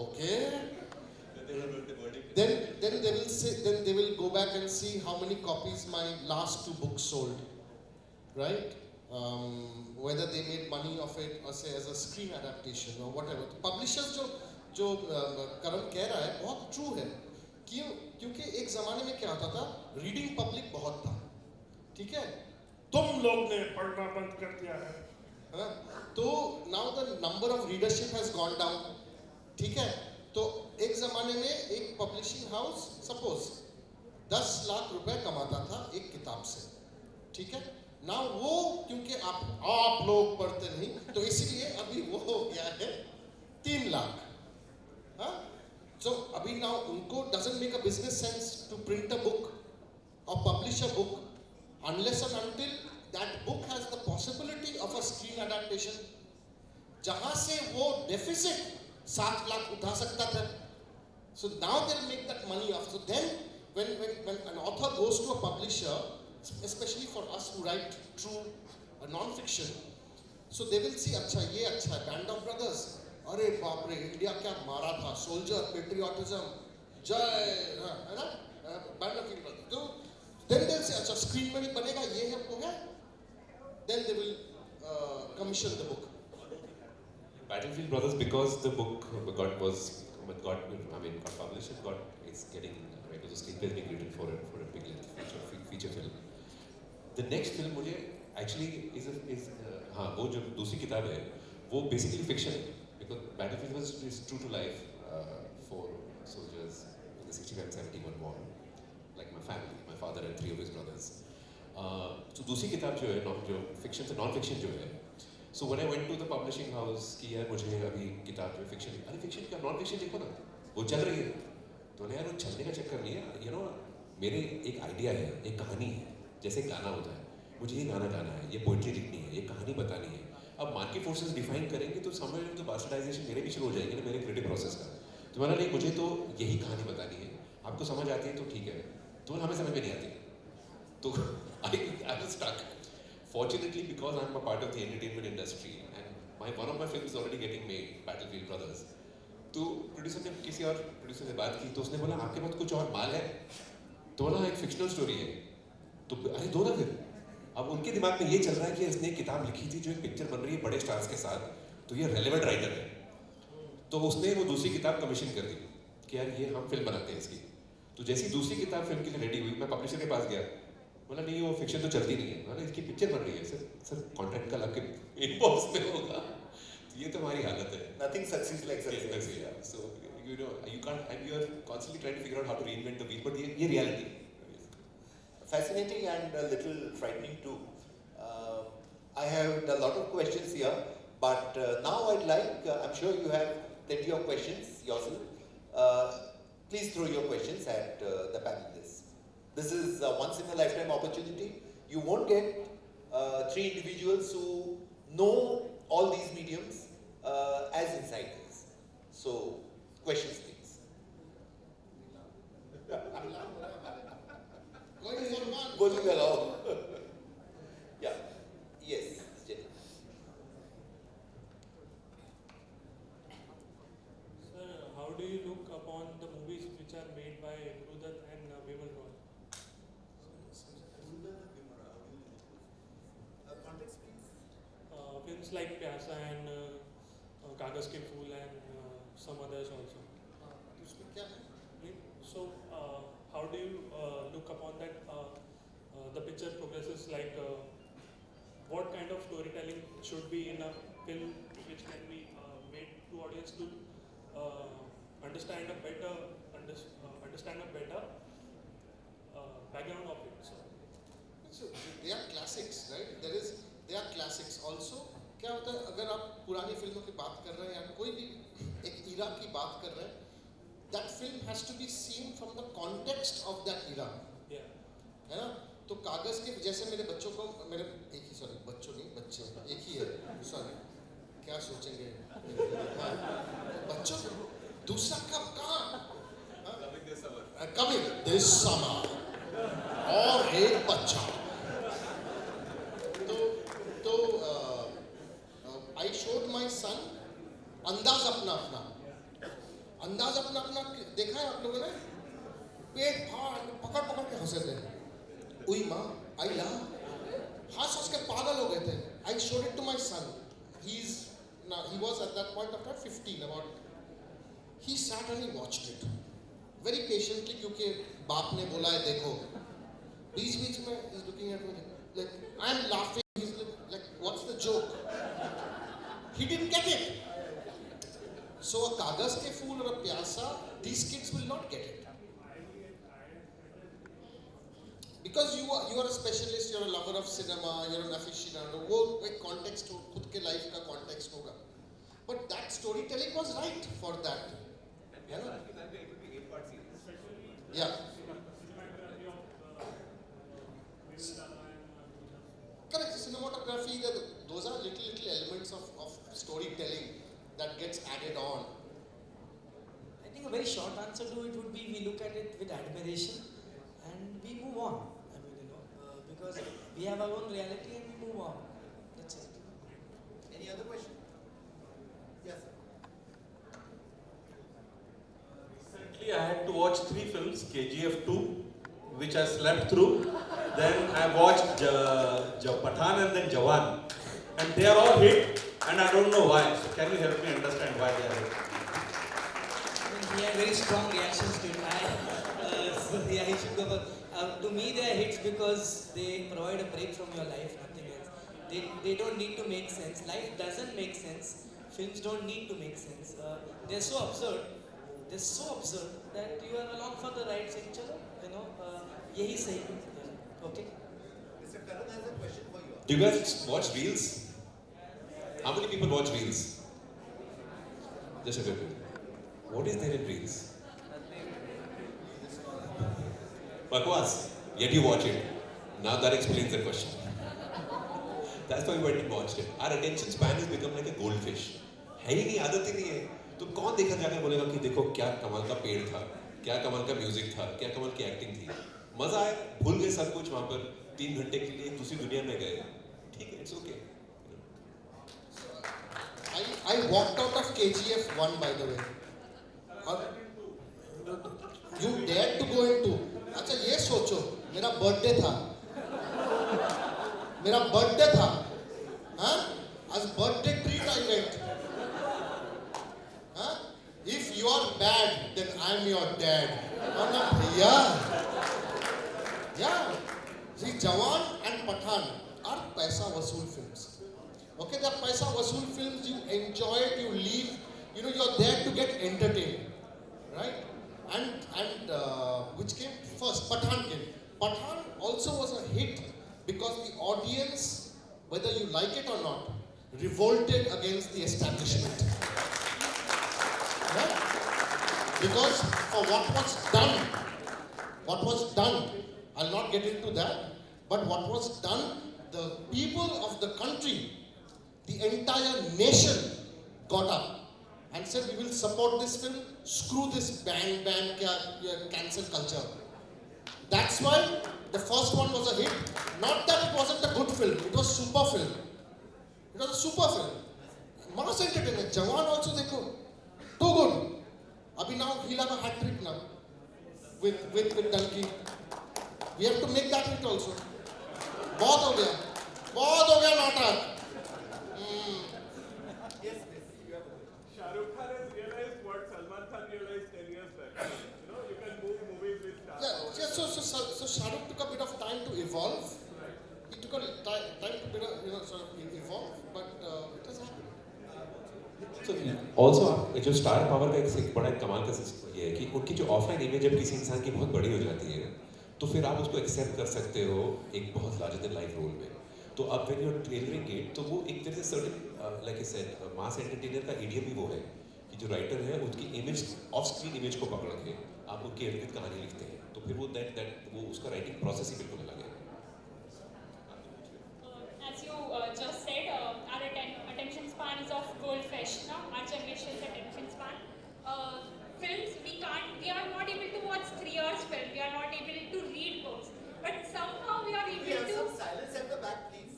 okay. Then they will say, then they will go back and see how many copies my last 2 books sold, right? Whether they made money of it, or say as a screen adaptation or whatever. Publishers जो करण कह रहा है बहुत true है. क्योंकि एक जमाने में क्या होता था, रीडिंग पब्लिक बहुत था, ठीक है, तुम लोग ने पढ़ना बंद कर दिया है ना? तो now the number of readership has gone down, ठीक है. तो एक जमाने में एक पब्लिशिंग हाउस सपोज 10 लाख रुपए कमाता था एक किताब से, ठीक है. ना वो, क्योंकि आप लोग पढ़ते नहीं, तो इसीलिए अभी वो हो गया है 3 लाख. हाँ, so अभी now उनको doesn't make a business sense to print a book or publish a book unless and until that book has the possibility of a screen adaptation, जहाँ से वो deficit 7 लाख उठा सकता था. So now they'll make that money off. So then when an author goes to a publisher, especially for us who write true non-fiction, so they will see, अच्छा ये अच्छा है, Band of Brothers, अरे बाप रे, इंडिया क्या मारा था, सोल्जर, पेट्रियोटिज्म, जय, है ना, बैंड ऑफ ब्रदर्स. तो then they'll say, अच्छा स्क्रीन में नहीं बनेगा, ये है वो है. Then they will commission the book. Battlefield Brothers, because the book got published, it's getting, it was a screenplay being written for a big length feature film. The next film मुझे actually is हाँ, वो जो दूसरी किताब है, वो basically fiction है. Because Battlefield is true to life for soldiers in the 65-71 war, like my family, my father and 3 of his brothers. So दूसरी किताब जो है, जो fiction से non-fiction जो है, so when I went to the publishing house कि यार मुझे अभी किताब जो fiction, अरे fiction क्या non-fiction लिखो ना, वो चल रही है. तो यार वो चलने का चक्कर नहीं है, you know, मेरे एक idea है, एक कहानी है, जैसे गाना होता है. मुझे ये गाना गाना है, ये पोइट्री लिखनी है, ये कहानी बतानी है। अब मार्केट फोर्सेस डिफाइन करेंगे तो समझ लो तो बास्टर्डाइजेशन मेरे भी शुरू हो जाएगी ना, मेरे क्रिएटिव प्रोसेस का। तो मैंने नहीं, मुझे तो यही कहानी बतानी है, आपको समझ आती है तो ठीक है, तो हमें समझ में नहीं आती, तो I was stuck. Fortunately, because I'm a part of the entertainment industry and one of my films is already getting made, Battlefield Brothers. तो प्रोड्यूसर ने किसी और प्रोड्यूसर से बात की तो उसने बोला आपके पास कुछ और माल है, तो बोला एक फिक्शनल स्टोरी है, तो अरे दो ना फिर। अब उनके दिमाग में ये चल रहा है कि इसने किताब लिखी थी जो एक पिक्चर बन रही है बड़े स्टार्स के साथ, तो ये रेलेवेंट राइटर है, तो उसने वो दूसरी किताब कमीशन कर दी कि यार ये हम फिल्म बनाते हैं इसकी। तो जैसी दूसरी किताब फिल्म के लिए रेडी हुई, मैं पब्लिशर के पास गया, बोला नहीं वो फिक्शन तो चलती नहीं है, बोला इसकी पिक्चर बन रही है। सर कॉन्ट्रैक्ट कल आपके इनबॉक्स में होगा। तो ये तो हमारी हालत है। Nothing succeeds like success. Yeah. So you know you can't, and you are constantly trying to figure out how to reinvent the wheel, but ये reality. Fascinating and a little frightening too. I have a lot of questions here, but now I'd like, I'm sure you have plenty of questions yourself. Please throw your questions at the panelists. This is a once in a lifetime opportunity. You won't get three individuals who know all these mediums as insiders. So, questions please. Going along. Yeah. Yes, Jenny. Sir, how do you look upon the movies which are made by Gurudutt and Bimal Roy? Context please. Films like Pyasa and Kaagaz Ke Phool and some others also. उसमें क्या है? So, how do you look upon that? The picture progresses like what kind of storytelling should be in a film which can be made to audience to understand a better background of it. So they are classics, right? They are classics. Also, क्या होता है अगर आप पुरानी फिल्मों की बात कर रहे हैं या कोई भी एक इरा की बात कर रहे हैं, that film has to be seen from the context of that era. Yeah. है ना? तो कागज के जैसे मेरे बच्चों को मेरे एक ही सॉरी बच्चों नहीं बच्चे एक ही है सॉरी क्या सोचेंगे हाँ, बच्चों दूसरा कब कहाँ कमिंग दिस समर और एक बच्चा तो आई शोड माई सन अंदाज अपना अपना देखा है आप लोगों ने पेट फाड़ पकड़ के हंसे थे उई माँ आई ला हंस के पागल हो गए थे I showed it to my son he was at that point of 15 about he sat and he watched it very patiently क्योंकि बाप ने बोला है देखो बीच में is looking at me like I am laughing he is like what's the joke he didn't get it so a Kaagaz ke फूल और अ प्यासा these kids will not get it because you are a specialist, you are a lover of cinema, you are an aficionado. वो एक context हो खुद के life का context होगा, but that storytelling was right for that. है ना? Yeah. Correct. Cinematography, those are little elements of storytelling that gets added on. I think a very short answer to it would be we look at it with admiration and we move on. I mean, because we have our own reality and we move on. That's it. Any other question? Yes, sir. Recently, I had to watch 3 films, KGF 2, which I slept through. Then I watched Pathan and then Jawan. And they are all hit, and I don't know why. So can you help me understand why they are hit? I mean, he had very strong reactions to it. So yeah, he should go for. To me, they are hits because they provide a break from your life, nothing else. They don't need to make sense. Life doesn't make sense. Films don't need to make sense. They're so absurd. They're so absurd that you are along for the ride. Saying, chalo, यही सही है. Okay. Mr. Karan has a question for you. Do you guys watch Reels? How many people watch Reels? Just a bit. What is there in Reels? Bakwas. Yet you watch it. Now that explains the question. That's why we went and watched it. Our attention span has become like a goldfish. है ही नहीं, आदत ही नहीं है. तो कौन देखा जाकर बोलेगा कि देखो क्या कमाल का पेड़ था, क्या कमाल का म्यूजिक था, क्या कमाल की एक्टिंग थी. मजा आया, भूल गए सब कुछ वहाँ पर 3 घंटे के लिए दूसरी दुनिया में गए. ठीक है, it's okay. I walked out of KGF 1 by the way. You dared to go into. अच्छा ये सोचो, मेरा बर्थडे था. हाँ? As birthday treat I went. हाँ? If you are bad, then I'm your dad. और ना भैया. Yeah. See, Jawan and Pathan are paisa vasool films. Okay, they're paisa vasool films. You enjoy it, you leave. You know, you're there to get entertained, right? And which came first? Pathan came. Pathan also was a hit because the audience, whether you like it or not, revolted against the establishment. Right? Because for what was done, I'll not get into that, but what was done, the people of the country, the entire nation got up and said, we will support this film, screw this ban, cancel culture. That's why the first one was a hit. Not that it wasn't a good film, it was super film. It was a super film. Mass entertainment. Jawan also dekho. Too good. Abhi now he'll have a hat trick now. With Dunky. We have to make that hit also. बहुत हो गया नाटक. Shah Rukh Khan has realized what Salman Khan realized 10 years back. You know, you can move movies with stars. Yeah, so Shah Rukh took a bit of time to evolve. He took a time to bit of, sort of evolve, but it has happened. So also जो star power का एक बड़ा कमाल का ये है कि उनकी जो ऑफलाइन इमेज जब किसी इंसान की बहुत बड़ी हो जाती है तो फिर आप उसको एक्सेप्ट कर सकते हो एक बहुत लार्जर देन लाइफ रोल में. तो अब व्हेन यू आर ट्रेलरिंग इट तो वो एक तरह से certain like I said mass entertainer का इडियम ही वो है कि जो राइटर है उसकी इमेज ऑफ स्क्रीन इमेज को पकड़ के आप उनकी इर्द गिर्द कहानी लिखते हैं तो फिर वो वो उसका राइटिंग प्रोसेस ही बिल्कुल अलग है. As you just said, our attention span is of goldfish. No? Our generation's attention span. Films, we are not able to watch 3 hours film. We are not able to read books. But somehow we are able to. Silence at the back, please.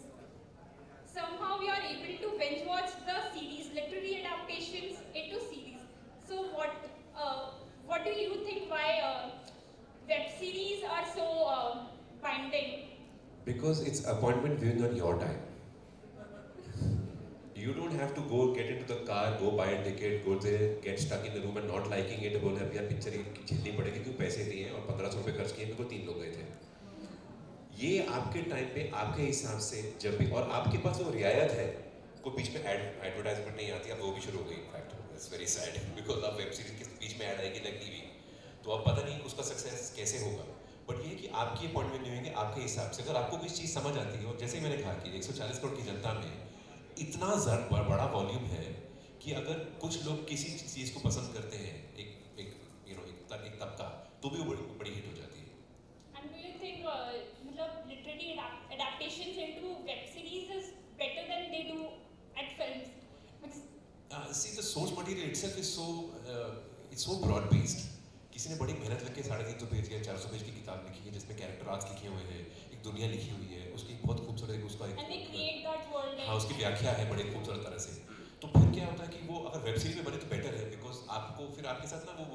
Somehow we are able to binge watch the series, literary adaptations into series. So what do you think? Why web series are so binding? Because it's appointment viewing on your time. You don't have to go get into the car, go buy a ticket, go there, get stuck in the room and not liking it. बोले अब यार picture झेलनी पड़ेगी क्यों पैसे दिए और 1500 रुपये खर्च किए मेरे को 3 लोग गए थे. ये आपके टाइम पे आपके हिसाब से जब भी और आपके पास वो रियायत है कोई बीच में एडवर्टाइजमेंट नहीं आती अब वो भी शुरू हो गई. In fact it's very sad because अब वेब सीरीज के बीच में ऐड आएगी लाइक टीवी तो अब पता नहीं उसका सक्सेस कैसे होगा. बट ये कि आपकी अपॉइंटमेंट नहीं होंगे आपके हिसाब से अगर आपको कोई चीज़ समझ आती है और जैसे मैंने कहा कि 140 करोड़ की जनता में इतना बड़ा वॉल्यूम है कि अगर कुछ लोग किसी चीज़ को पसंद करते हैं एक तबका तो भी वो बड़ी हिट हो जाती है. And do you think मतलब literary adaptations into web series is better than they do at films? See the source material itself is it's so broad based. किसी ने बड़ी मेहनत लग के 350 पेज या 400 पेज की किताब लिखी है जिसमें कैरेक्टर आर्क्स लिखे हुए हैं एक दुनिया लिखी हुई है उसकी बहुत खूबसूरत उसका And they create that world. हाँ उसकी व्याख्या है बड़े खूबसूरत तरह से. तो फिर क्या होता है कि वो अगर वेब सीरीज में बने तो बेटर है बिकॉज आपको फिर आपके साथ ना वो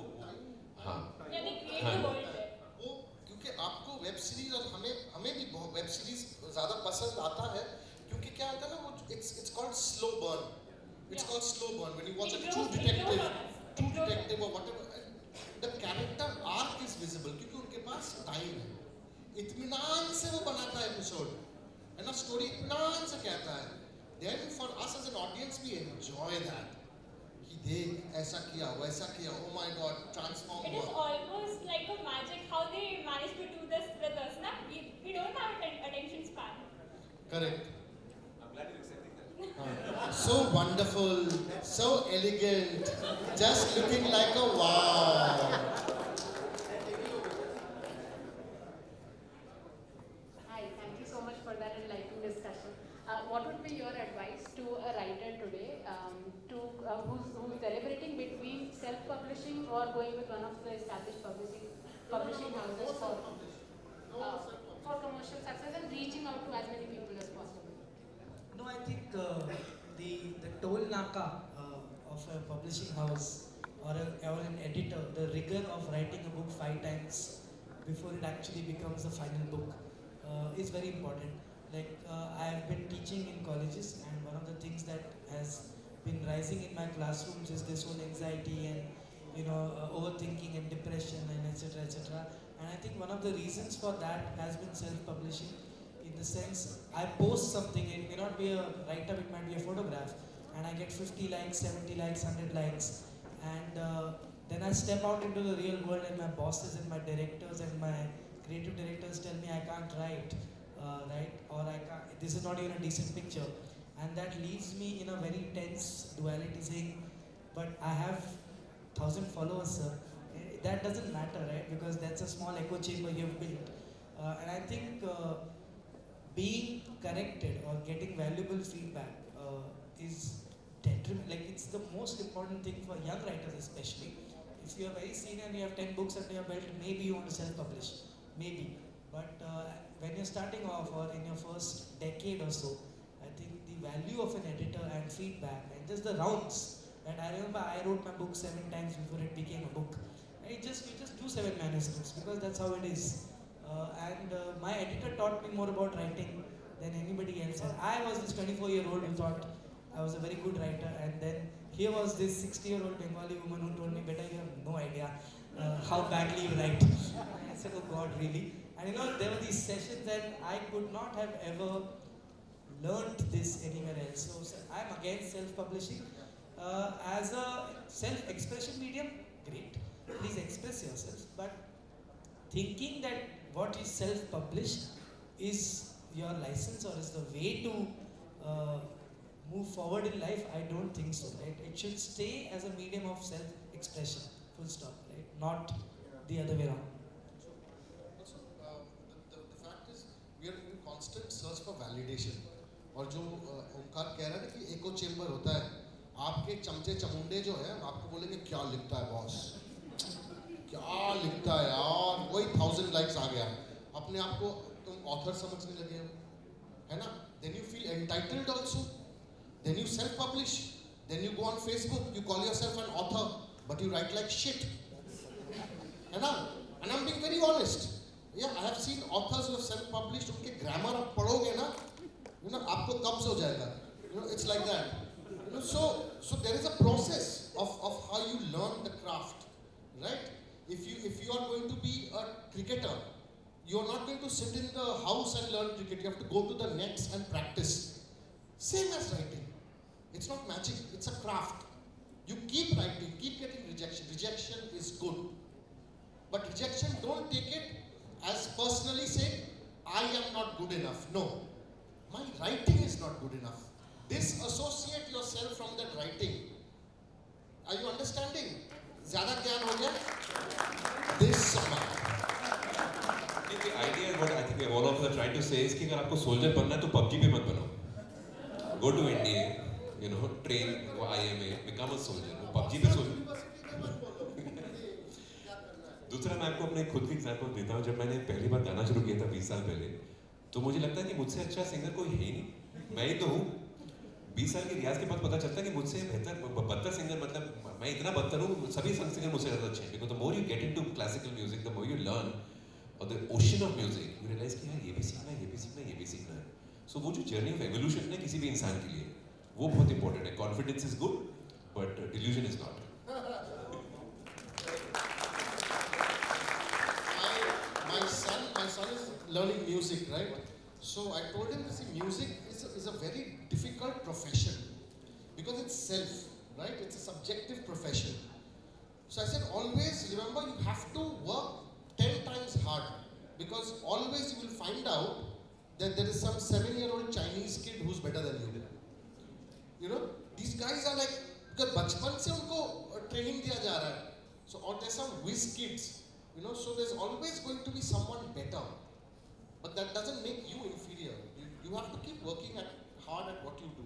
हाँ Yeah, they create हाँ. the world there. वो क्योंकि आपको वेब सीरीज और हमें भी वेब सीरीज ज़्यादा पसंद आता है क्योंकि क्या होता है ना वो it's called slow burn. It's called slow burn when you watch a true detective or whatever. The character arc is visible क्योंकि उनके पास टाइम है. इत्मीनान से वो बनाता है एपिसोड है ना स्टोरी इत्मीनान से कहता है. Then for us as an audience we enjoy that. कि देख ऐसा किया वैसा किया oh my god transform It is almost like a magic how they manage to do this with us. Na? We don't have attention span. Correct. I'm glad you're accepting that. So wonderful, so elegant, just looking like a wow. Hi, thank you so much for that enlightening discussion. What for going with one of the established publishing houses for commercial success and reaching out to as many people as possible? No, I think the toll naka of a publishing house or an editor, the rigor of writing a book 5 times before it actually becomes the final book is very important. Like I have been teaching in colleges, and one of the things that has been rising in my classrooms is this whole anxiety and overthinking and depression and etc. etc. And I think one of the reasons for that has been self-publishing. In the sense, I post something, it may not be a write-up, it might be a photograph, and I get 50 likes, 70 likes, 100 likes, and then I step out into the real world, and my bosses and my directors and my creative directors tell me I can't write, right, or I can't, this is not even a decent picture, and that leaves me in a very tense duality saying, but I have 1,000 followers, sir. That doesn't matter, right, because that's a small echo chamber you've built, and I think being corrected or getting valuable feedback is detrimental. Like, it's the most important thing for young writers especially. If you are very senior and you have 10 books under your belt, maybe you want to self-publish, maybe. But when you're starting off or in your first decade or so, I think the value of an editor and feedback and just the rounds. And I remember I wrote my book 7 times before it became a book. And you just do 7 manuscripts because that's how it is. My editor taught me more about writing than anybody else. And I was this 24-year-old who thought I was a very good writer, and then here was this 60-year-old Bengali woman who told me, "Beta, you have no idea how badly you write." And I said, "Oh God, really?" And there were these sessions, and I could not have ever learned this anywhere else. So I'm against self-publishing. As a self-expression medium, great. Please express yourself. But thinking that what is self-published is your license or is the way to move forward in life, I don't think so, right? It should stay as a medium of self-expression, full stop, right? Not the other way around. So, the fact is, we are in constant search for validation. और जो ओंकार कह रहा है कि echo chamber होता है, आपके चमचे चमुंडे जो हैं, आपको बोलेंगे क्या लिखता है बॉस, क्या लिखता है यार, वही 1000 likes आ गया, अपने आप को तुम author समझने लगे हो, है ना? Then you feel entitled also. Then you self-publish. Then you go on Facebook. You call yourself an author, but you write like shit. And I'm being very honest. Yeah, I have seen authors who have self-published. उनके grammar आप पढ़ोगे ना, आपको कब्ज हो जाएगा. It's like that. So there is a process of how you learn the craft, right? If you are going to be a cricketer, you are not going to sit in the house and learn cricket. You have to go to the nets and practice. Same as writing. It's not magic, it's a craft. You keep writing, keep getting rejection. Rejection is good. But rejection, don't take it as personally saying, I am not good enough. No. My writing is not good enough. Disassociate yourself from that writing. Are you understanding? Zyada gyan ho gaya? This summer. The idea is what I think all of us are trying to say is कि अगर आपको soldier बनना है तो PUBG पे मत बनो. Go to India, train, go IMA, become a soldier. PUBG पे soldier. दूसरा मैं आपको अपने खुद की एग्जांपल देता हूँ. जब मैंने पहली बार गाना शुरू किया था 20 साल पहले, तो मुझे लगता है कि मुझसे अच्छा सिंगर कोई है ही नहीं. मैं ही तो हूँ. 20 साल के रियाज के बाद पता चलता है कि मुझसे बदतर सिंगर, मतलब मैं इतना बदतर हूँ, सभी सिंगर मुझसे ज़्यादा अच्छे हैं. Because the more you get into classical music, the more you learn, or the ocean of music, you realize कि यार ये भी सीखना है, ये भी सीखना है, ये भी सीखना है. So वो जो journey of evolution है किसी भी इंसान के लिए, वो बहुत important है. Confidence is good, but delusion is not. My son is learning music, right? So I told him, see, music is a very difficult profession because it's self, right? It's a subjective profession. So I said, always remember you have to work 10 times hard because always you will find out that there is some 7-year-old Chinese kid who's better than you. These guys are like, because बचपन से उनको training दिया जा रहा है. So or there's some whiz kids, so there's always going to be someone better. But that doesn't make you inferior. You have to keep working hard at what you do.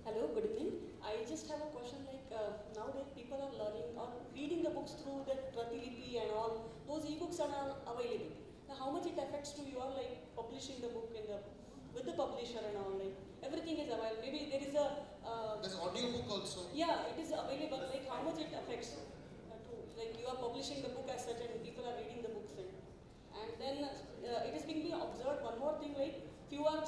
Hello, good evening. I just have a question like, nowadays people are learning or reading the books through that Pratilipi and all. Those e-books are now available. Now, how much it affects to you all, like publishing the book in the with the publisher and all, like everything is available. Maybe there is a There's audiobook also. yeah, it is available. Like how much it affects to, like you are publishing the book as such and people are reading the books and then it is being observed. One more thing, like if you are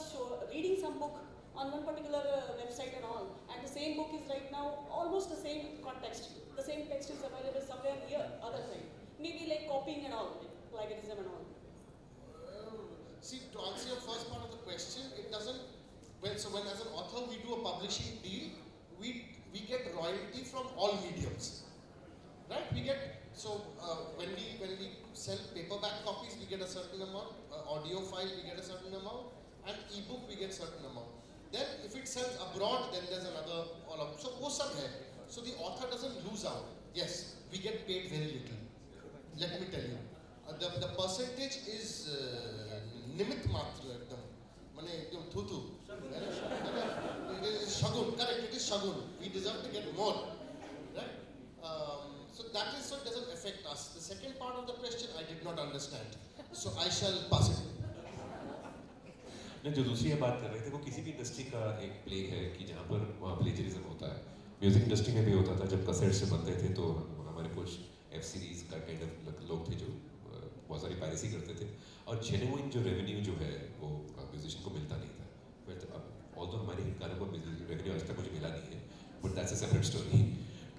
reading some book on one particular website and all, and the same book is right now almost the same context. The same text is available somewhere here, other side. Maybe like copying and all, like plagiarism and all. See, to answer your first part of the question, it doesn't. When as an author we do a publishing deal, we get royalty from all mediums, right? We get when we sell paperback copies, we get a certain amount. Audio file, we get a certain amount, and ebook we get certain amount. Then if it sells abroad, then there's another all of. So wo sab hai. So the author doesn't lose out. Yes, we get paid very little. Let me tell you, the percentage is nimit matra ekdam. Mane ekdam thutu. It is shagun. Correct. It is shagun. We deserve to get more, right? So it doesn't affect us. The second part of the question I did not understand. So I shall pass it. नहीं, जो दूसरी बात कर रहे थे वो किसी भी इंडस्ट्री का एक प्ले है कि जहाँ पर वहाँ प्लेजरिज्म होता है. म्यूजिक इंडस्ट्री में भी होता था. जब कैसेट से बनते थे तो हमारे कुछ एफ सीरीज का काइंड ऑफ लोग थे जो बहुत सारी पायरेसी करते थे और जेन्युइन जो रेवेन्यू जो है वो म्यूजिशियन को मिलता नहीं था. बट अब ऑल्दो हमारे हिट गानों को रेवेन्यू आज तक मुझे मिला नहीं है, but that's a separate story.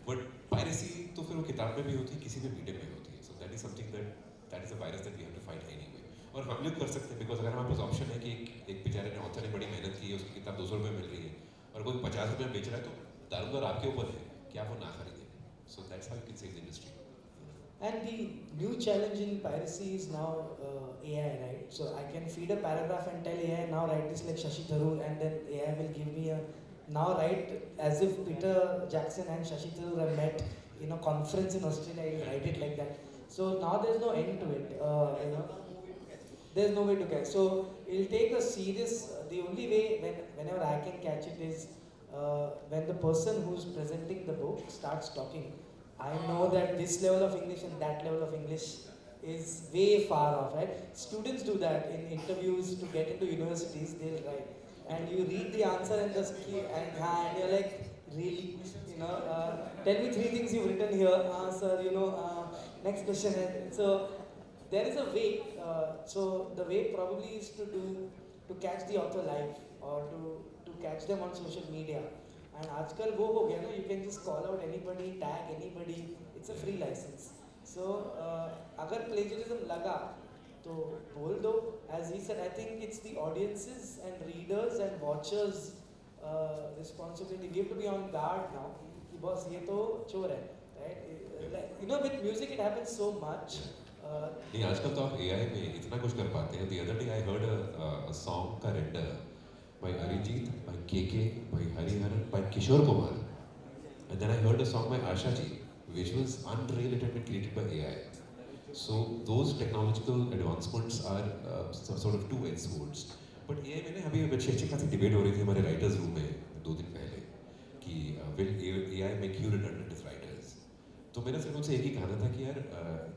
But piracy तो फिर वो किताब में भी होती है, किसी भी मीडियम में होती है. So that is something that is a virus that we have to fight anyway. और हम लोग कर सकते हैं बिकॉज अगर हमारे पास ऑप्शन है कि एक बेचारे ने ऑथर ने बड़ी मेहनत की है, उसकी किताब 200 रुपये मिल रही है और कोई 50 रुपये में बेच रहा है, तो दारोमदार आपके ऊपर है कि आप वो ना खरीदें. So that's how you can save the industry. And the new challenge in piracy is now AI, right? So I can feed a paragraph and tell AI, now write this like Shashi Tharoor, and then AI will give me now write as if Peter Jackson and Shashi Tharoor have met in a conference in Australia, he'll write it like that. So now there's no end to it, there's no way to catch. So it'll take a serious, the only way whenever I can catch it is when the person who's presenting the book starts talking. I know that this level of English and that level of English is way far off, right? Students do that in interviews to get into universities, they'll write. And you read the answer and and you're like, really? Tell me 3 things you've written here. Sir, next question. So there is a way. So the way probably is to catch the author live or to catch them on social media. And आजकल वो हो गया ना, you can just call out anybody, tag anybody, it's a free license. So अगर plagiarism लगा तो बोल दो. As he said, I think it's the audiences and readers and watchers responsibility. We have to be on guard now कि बस ये तो चोर है, right? With music it happens so much. नहीं, आजकल तो आप AI में इतना कुछ कर पाते हैं. The other day I heard a song का render by Arijit, by KK, by Hariharan, by Kishore Kumar, and then I heard a song by Asha Ji, which was unreal. It had been created by AI. So those technological advancements are sort of two-edged swords. But AI में अभी अच्छी खासी debate हो रही थी हमारे writers room में 2 दिन पहले कि will AI make you redundant as writers? तो मेरा सिर्फ उनसे एक ही कहना था कि यार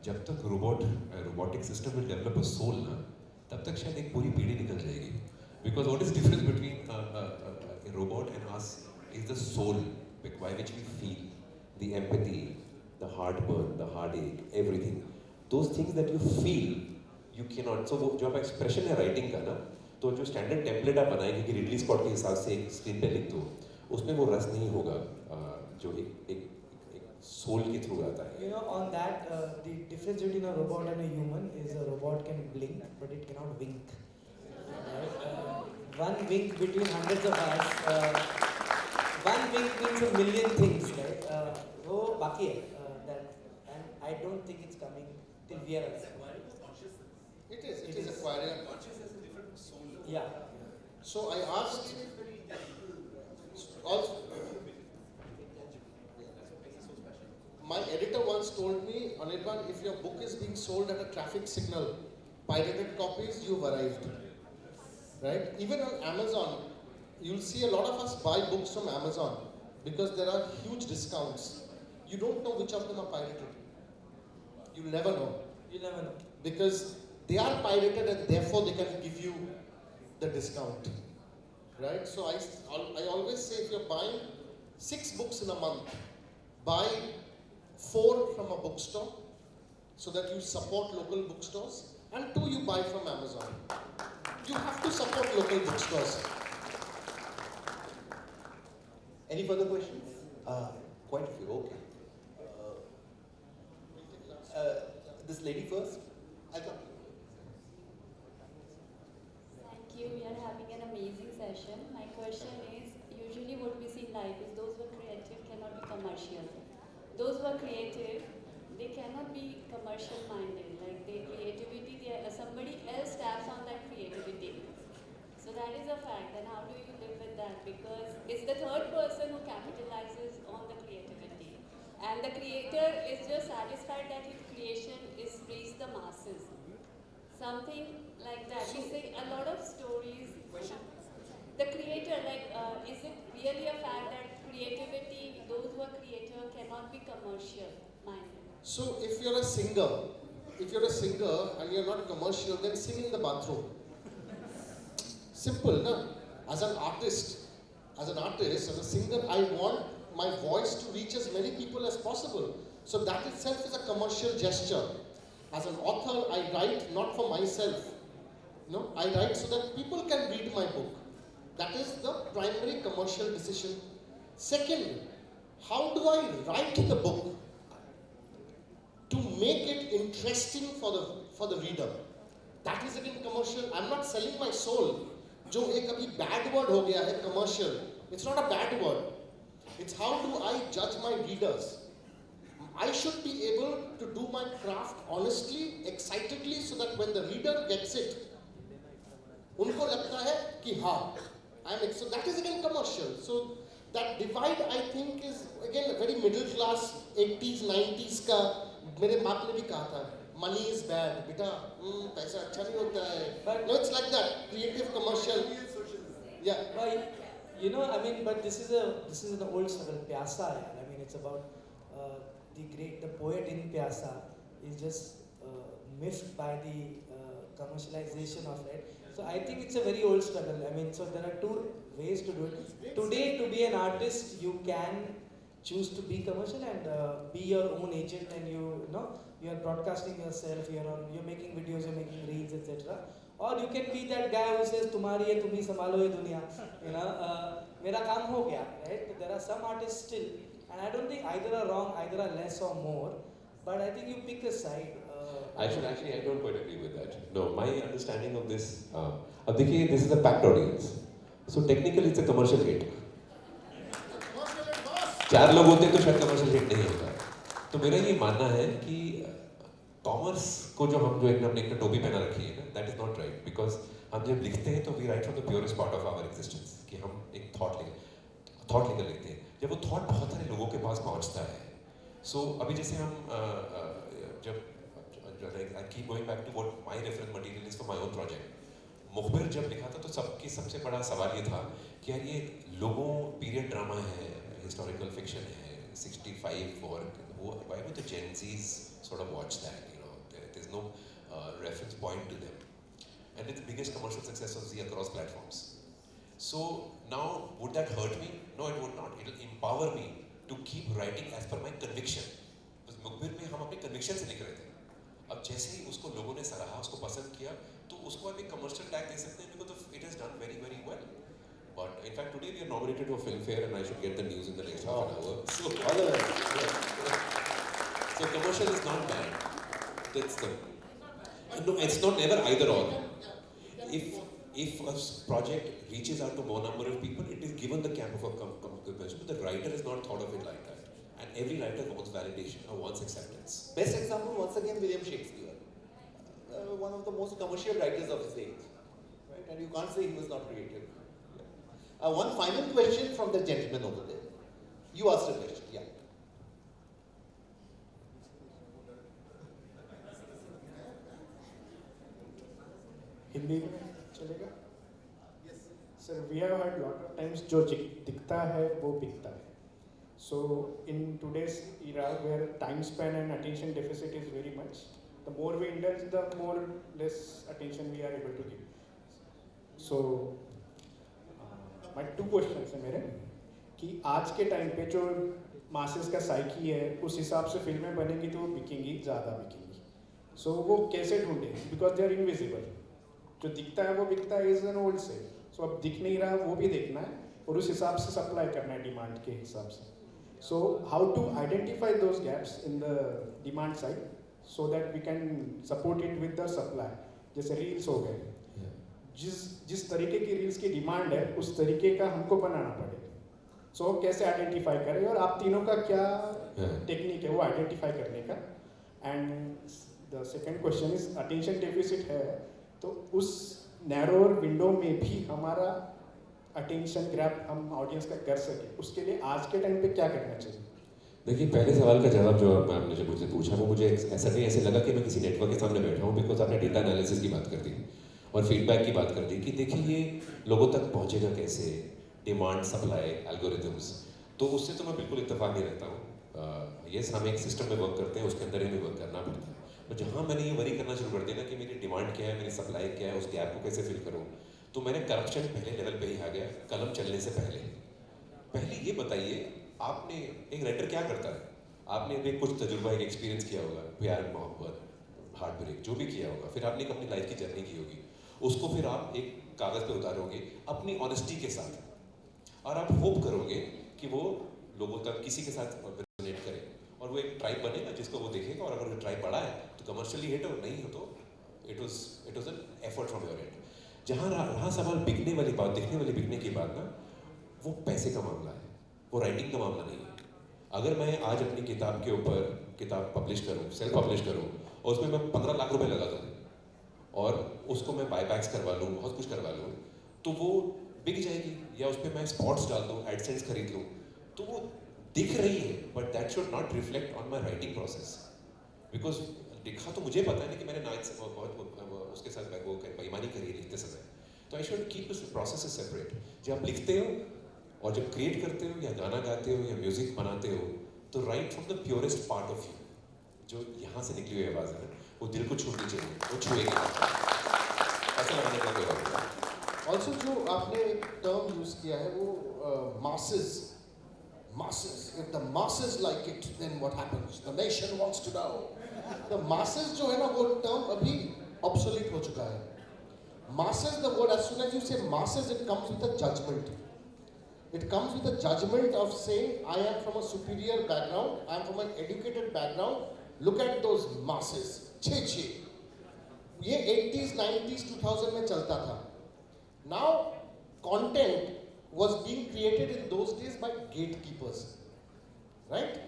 जब तक robotic system will develop a soul ना, तब तक शायद एक पूरी पीढ़ी निकल जाएगी. Because what is the difference between a robot and us is the soul by which we feel, the empathy, the heartburn, the heartache, everything. Those things that you feel, you cannot. So जो आप expression है writing का ना, तो जो standard template आप बनाएंगे कि रिडली स्कॉट के हिसाब से एक स्क्रीन पे लिख दो, उसमें वो रस नहीं होगा जो एक soul के through आता है. On that, the difference between a robot and a human is a robot can blink, but it cannot wink. One wink between hundreds of eyes. One wink means a million things, right? वो बाकी है and I don't think it's coming till we are alive. It is acquiring consciousness is different from soul. Yeah. So I asked also. My editor once told me, Anirban, if your book is being sold at a traffic signal, pirated copies, you've arrived. Right? Even on Amazon, you'll see a lot of us buy books from Amazon. because there are huge discounts. You don't know which of them are pirated. You'll never know. You never know. Because they are pirated and therefore they can give you the discount. Right? So I always say if you're buying 6 books in a month, buy 4 from a bookstore so that you support local bookstores, and 2 you buy from Amazon. You have to support local bookstores. Any further questions? Quite a few, okay. This lady first. I'll come. Thank you. We are having an amazing session. My question is, usually what we see in life is those who are creative cannot be commercial. Those who are creative, they cannot be commercial minded. Like their creativity, somebody else taps on that creativity. So that is a fact. And how do you live with that? Because it's the third person who capitalizes on the creativity. And the creator is just satisfied that his creation is reached the masses. Something like that. We see a lot of stories. The creator, like, is it really a fact that creativity, those who are creator cannot be commercial minded? So if you're a singer and you're not commercial, then sing in the bathroom. Simple, no? As an artist, as a singer, I want my voice to reach as many people as possible. So that itself is a commercial gesture. As an author, I write not for myself. No, I write so that people can read my book. That is the primary commercial decision. Second, how do I write the book to make it interesting for the reader? That is again commercial. I'm not selling my soul. जो एक अभी bad word हो गया है commercial. It's not a bad word. It's how do I judge my readers? I should be able to do my craft honestly, excitedly, so that when the reader gets it, उनको लगता है कि हाँ, so that is again commercial. So that divide, I think, is again very middle class, 80s, 90s का. मेरे बाप ने भी कहा था, money is bad, बेटा, पैसा अच्छा नहीं होता है. But no, it's like that, creative, commercial. Yeah. But, you know, I mean, but this is an old struggle. Pyasa, I mean, it's about the poet in Pyasa is just miffed by the commercialization of it. So I think it's a very old struggle. I mean, so there are 2 ways to do it. Today, to be an artist, you can choose to be commercial and be your own agent, and you are broadcasting yourself. You're making videos, you're making reels, etc. Or you can be that guy who says, "Tumhari hai, tum hi sambhalo ye duniya." Mera kaam ho gaya, right? There are some artists still, and I don't think either are wrong, either are less or more. But I think you pick a side. I don't quite agree with that. No, my understanding of this, अब देखिए, this is a packed audience. So technically it's a commercial hit. 4 लोग होते तो शायद commercial hit नहीं होता. तो मेरा ये मानना है कि कॉमर्स को जो हमने एक टोपी पहना रखी है ना, that is not right, because हम जब लिखते हैं तो we write from the purest part of our existence, कि हम एक thought लेकर लिखते हैं. जब वो thought बहुत सारे लोगों के पास पहुंचता है, so अभी जैसे हम I keep going back to what my reference material is for my own project. मुखबिर जब लिखा था तो सबसे बड़ा सवाल ये था कि यार ये लोगों पीरियड ड्रामा है, historical fiction है, 65 or why would the Gen Zs sort of watch that? There's no reference point to them, and it's the biggest commercial success of Z across platforms. So now, would that hurt me? No, it would not. It will empower me to keep writing as per my conviction. बस मुखबिर में हम अपने conviction से लिख रहे थे. अब जैसे ही उसको लोगों ने सराहा, उसको पसंद किया, तो उसको अभी commercial tag दे सकते हैं because it has done very, very well. But in fact, today we are nominated for Filmfare, and I should get the news in the next half an hour. So commercial is not bad. No, it's not never either or. If a project reaches out to more number of people, it is given the camp of a commercial, but the writer is not thought of it like that. And every writer wants validation or wants acceptance. Best example, once again, William Shakespeare. One of the most commercial writers of his age. Right? And you can't say he was not creative. One final question from the gentleman over there. You asked a question, yeah. Hindi में चलेगा? Yes. Sir, we have heard lot of times जो दिखता है वो बिकता है. So in today's era where time span and attention deficit is very much, the more we indulge, the more less attention we are able to give. So my two questions है मेरे कि आज के टाइम पे जो masses का psyche है उस हिसाब से फिल्में बनेंगी तो वो बिकेंगी, ज़्यादा बिकेंगी. सो वो कैसे ढूंढे, बिकॉज दे आर इनविजिबल. जो दिखता है वो बिकता है इज एन ओल्ड से. सो अब दिख नहीं रहा वो भी देखना है और उस हिसाब से सप्लाई करना है डिमांड के हिसाब से. So how to identify those gaps in the demand side so that we can support it with the supply. जैसे रील्स हो गए, जिस तरीके की रील्स की डिमांड है उस तरीके का हमको बनाना पड़ेगा. सो कैसे आइडेंटिफाई करें और आप तीनों का क्या टेक्निक है वो आइडेंटिफाई करने का. And the second question is attention deficit है तो उस नैरोअर विंडो में भी हमारा अटेंशन ग्रैब हम ऑडियंस का कर सके, उसके लिए आज के टाइम पे क्या करना चाहिए? देखिए, पहले सवाल का जवाब जो आपने जब मुझसे पूछा वो मुझे ऐसा नहीं ऐसे लगा कि मैं किसी नेटवर्क के सामने बैठा हूँ, बिकॉज आपने डेटा एनालिसिस की बात कर दी और फीडबैक की बात कर दी कि देखिए ये लोगों तक पहुँचेगा कैसे, डिमांड सप्लाई एल्गोरिथम्स. तो उससे तो मैं बिल्कुल इत्तेफाक नहीं रहता हूँ. यस, हम एक सिस्टम में वर्क करते हैं, उसके अंदर ही हमें वर्क करना पड़ता है. तो जहाँ मैंने ये वरी करना शुरू कर दिया ना कि मेरी डिमांड क्या है, मेरी सप्लाई क्या है, उस गैप को कैसे फिल करूँ, तो मैंने करप्शन पहले लेवल पे ही आ गया, कलम चलने से पहले ये बताइए आपने, एक राइटर क्या करता है, आपने भी कुछ तजुर्बा, एक एक्सपीरियंस किया होगा, प्यार मोहब्बत, हार्ट ब्रेक, जो भी किया होगा, फिर आपने अपनी लाइफ की जर्नी की होगी, उसको फिर आप एक कागज़ पे उतारोगे अपनी ऑनेस्टी के साथ और आप होप करोगे कि वो लोगों तक किसी के साथ रेजोनेट करे और वो एक ट्राइब बनेगा जिसको वो देखेगा. और अगर वो ट्राइब बड़ा है तो कमर्शियली हिट हो, नहीं हो तो it was an effort from your and. जहाँ रहा सवाल बिकने वाली बात, दिखने वाली बिकने की बात ना, वो पैसे का मामला है, वो राइटिंग का मामला नहीं है. अगर मैं आज अपनी किताब के ऊपर किताब पब्लिश करूँ, सेल्फ पब्लिश करूँ और उसमें मैं 15 लाख रुपए लगा दूँ और उसको मैं बायबैक्स करवा लूँ, बहुत कुछ करवा लूँ, तो वो बिक जाएगी. या उस पर मैं स्पॉट्स डाल दूँ, एडसेंस खरीद लूँ, तो वो दिख रही है, but that should not reflect on my writing process. Because लिखा तो मुझे पता है ना कि मैंने नाइट से बहुत उसके साथ वो बेईमानी करी है लिखते समय. तो I should keep this process separate. जब आप लिखते हो और जब क्रिएट करते हो या गाना गाते हो या म्यूजिक बनाते हो, तो right from the purest part of you, जो यहाँ से निकली हुई आवाज़ है, वो दिल को छूनी चाहिए, वो छुएगी. ऐसा लगने का कोई बात नहीं. ऑल्सो जो आपने एक टर्म यूज किया है वो masses. If the masses like it, then what happens? The nation wants to know. The masses जो है ना वो टर्म अभी obsolete हो चुका है. Masses, the word, as soon as you say masses, it comes with a judgment. It comes with a judgment of saying, I am from a superior background, I am from an educated background, look at those masses. छे. ये 80s, 90s, 2000 में चलता था. Now, content was being created in those days by gatekeepers, right?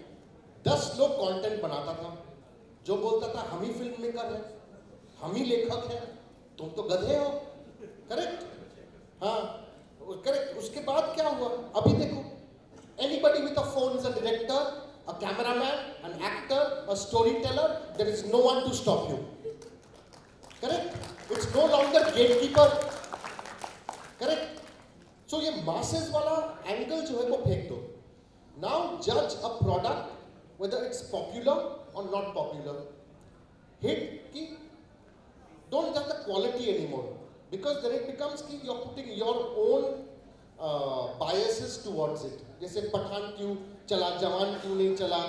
10 लोग content बनाता था, जो बोलता था हम ही फिल्म मेकर है, हम ही लेखक है, तुम तो गधे हो, करेक्ट? हाँ, करेक्ट. उसके बाद क्या हुआ? अभी देखो, anybody with a phone is a director, a cameraman, an actor, a storyteller. There is no one to stop you. Correct? It's no longer gatekeeper. Correct? So ये masses वाला angle जो है वो फेंक दो. Now judge a product whether it's popular or not popular. Hit ki don't judge the quality anymore, because then it becomes कि you're putting your own biases towards it. जैसे पठान क्यों चला, जवान क्यों नहीं चला,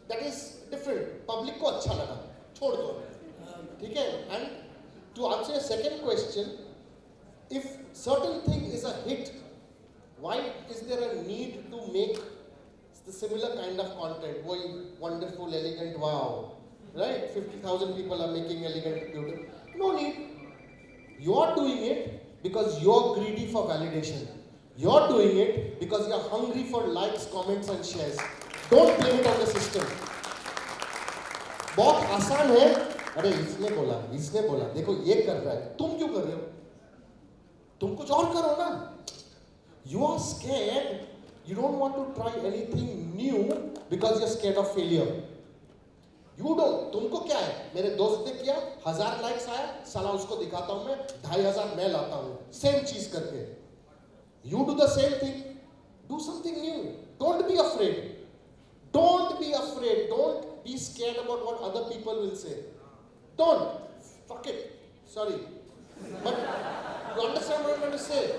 that is different. Public को अच्छा लगा, छोड़ दो, ठीक है? And to answer your second question, if certain thing is a hit, why is there a need to make the similar kind of content? Wonderful, elegant, wow, right? 50,000 people are making elegant, beautiful. No need. You are doing it because you are greedy for validation. You are doing it because you are hungry for likes, comments and shares. Don't blame it on the system. बहुत आसान है. अरे इसने बोला, देखो ये कर रहा है, तुम क्यों कर रहे हो? तुम कुछ और करो ना. You are scared. You don't want to try anything new because you're scared of failure. You don't. तुमको क्या है? मेरे दोस्त ने किया, 1000 लाइक्स आया, साला उसको दिखाता हूँ मैं, 2500 मैं लाता हूँ, सेम चीज करके. You do the same thing. Do something new. Don't be afraid. Don't be afraid. Don't be scared about what other people will say. Don't. Fuck it. Sorry. But you understand what I'm trying to say?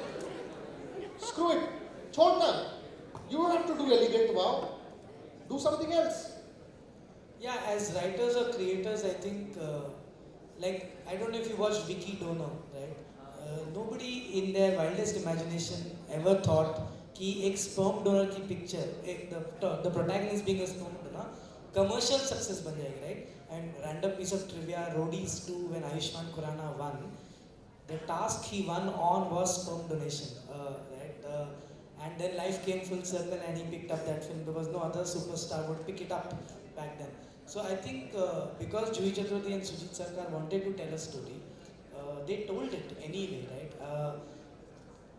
Screw it. Chhodna. You don't have to do elegant wow. Do something else. Yeah, as writers or creators, I think, like, I don't know if you watched Vicky Donor, right? Nobody in their wildest imagination ever thought कि एक sperm donor की picture, the protagonist being a sperm donor, commercial success बन जाएगी, right? And random piece of trivia, Roadies 2, when Ayushmann Khurrana won, the task he won on was sperm donation, right? And then life came full circle and he picked up that film. There was no other superstar would pick it up back then. So I think because Juhi Chaturvedi and Sujit Sarkar wanted to tell a story, they told it anyway, right?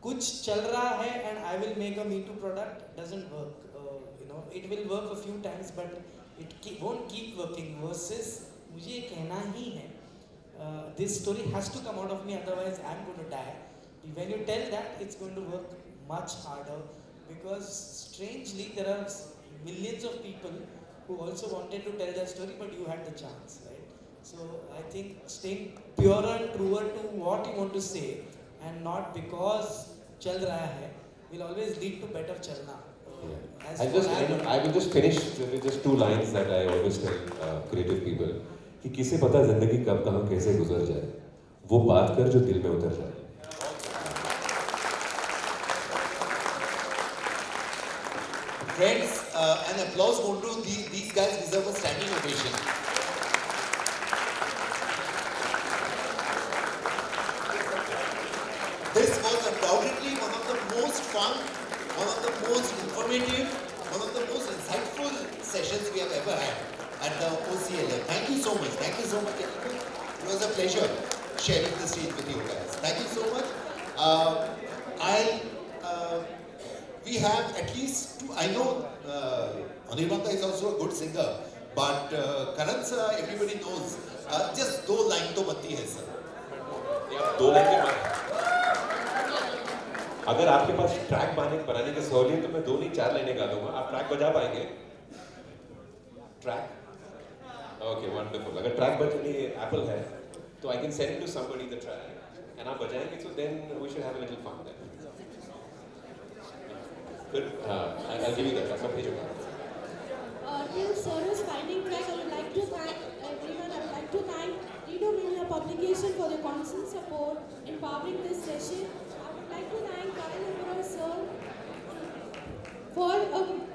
Kuch chal raha hai and I will make a Me Too product doesn't work. You know, it will work a few times, but it won't keep working. Versus, मुझे ये कहना ही है, this story has to come out of me, otherwise I'm going to die. When you tell that, it's going to work much harder, because strangely there are millions of people who also wanted to tell their story, but you had the chance, right? So I think staying purer, truer to what you want to say, and not because chal raha hai, will always lead to better chalna. I will just finish with just two lines that I always tell creative people कि किसे पता जिंदगी कब कहाँ कैसे गुजर जाए, वो बात कर जो दिल में उतर जाए. Friends, an applause go to these guys deserve a standing ovation. This was undoubtedly one of the most fun, one of the most informative, one of the most insightful sessions we have ever had at the OCLF. Thank you so much. Thank you so much, everyone. It was a pleasure sharing the stage with you guys. Thank you so much. We have at least two, I know Anirbanda is also a good singer, but Karan sir, everybody knows, just दो line तो बनती है sir. दो line के बाद अगर आपके पास track बनाने की सहूलियत तो मैं 2 नहीं 4 लाइनें गा दूंगा. आप ट्रैक बजा पाएंगे? ट्रैक? Okay, wonderful. अगर ट्रैक बजने एप्पल है तो I can send to somebody the track and आप बजाएंगे, so then we should have a little fun then. Good. I'll give you that. That's what भेजूंगा. Till sir is finding track, I would like to thank everyone. I would like to thank Redo Media Publication for their constant support in powering this session. I would like to thank Karan Emperor sir for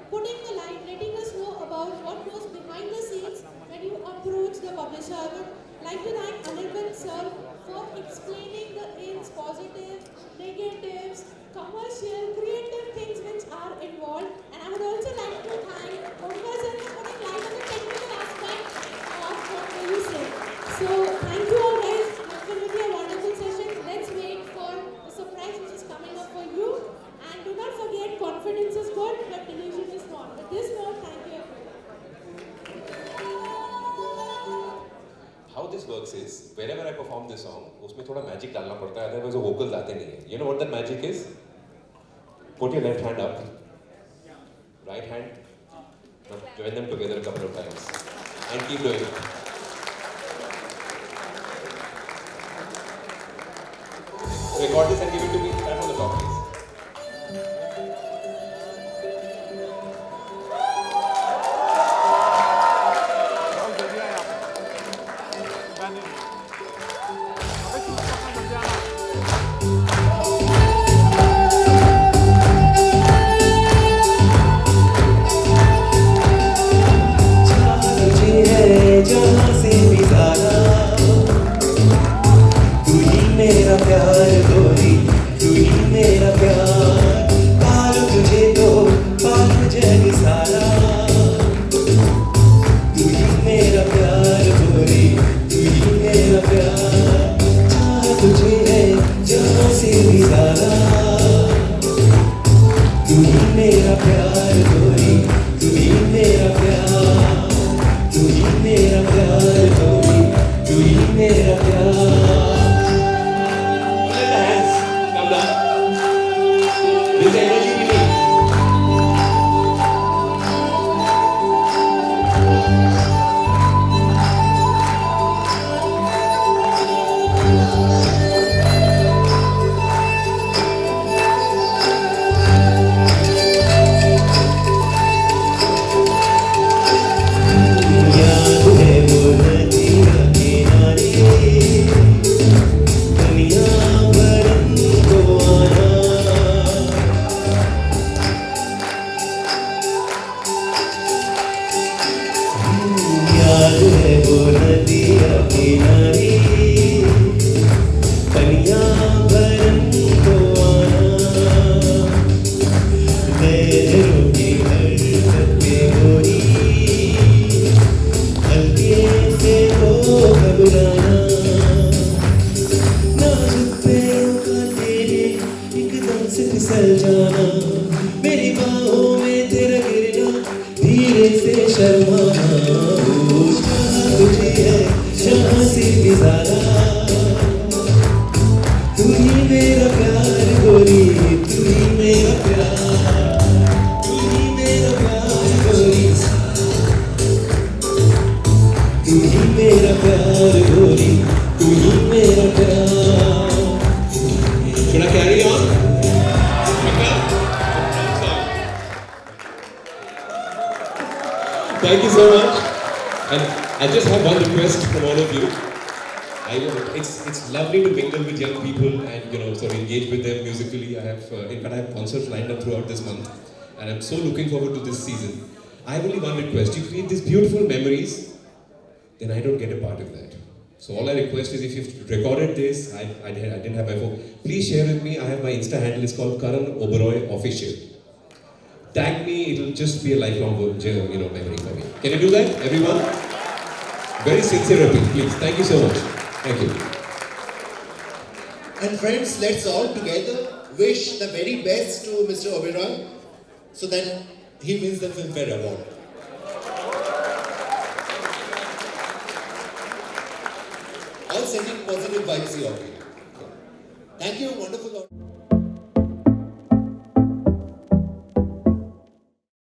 putting the light, letting us know about what goes behind the scenes when you approach the publisher. I would like to thank Anirban sir for explaining the ins, positive, negatives, commercial, creative things which are involved. And I would also like to thank Omkar sir for putting light on the technical aspect of what you say. So thank you all guys. It will be a wonderful session. Let's wait for the surprise which is coming up for you. And do not forget, confidence is good, but delusion is not. With this note, thank you everyone. How this works is, whenever I perform this song, उसमें थोड़ा magic डालना पड़ता है, otherwise वो vocals आते नहीं हैं. You know what that magic is? Put your left hand up, right hand, now join them together a couple of times, and keep doing it. Record this and give it to me. Start from the top, please. मेरा प्यार गोरी तू से फिसल जाना, मेरी बाहों में तेरा गिरना, धीरे से शर्माना, ओ जहाँ तुझे है जहाँ से भी ज़्यादा, तू ही मेरा प्यार गोरी, तू ही मेरा प्यार, तू ही मेरा प्यार गोरी, तू ही मेरा प्यार गोरी, तू ही मेरा प्यार. Should I carry on? Thank you so much. And I just have one request from all of you. It's lovely to mingle with young people and sort of engage with them musically. In fact I have concerts lined up throughout this month, and I'm so looking forward to this season. I have only one request: you create these beautiful memories, then I don't get a part of that. So all I request is, if you've recorded this, I didn't have my phone, please share with me. I have my Insta handle, it's called Karan Oberoi Official. Tag me, it'll just be a lifelong memory for me. Can you do that, everyone? Very sincere appeal, please. Thank you so much. Thank you. And friends, let's all together wish the very best to Mr. Oberoi so that he wins the Filmfare Award. All sending positive vibes your way. Thank you, wonderful.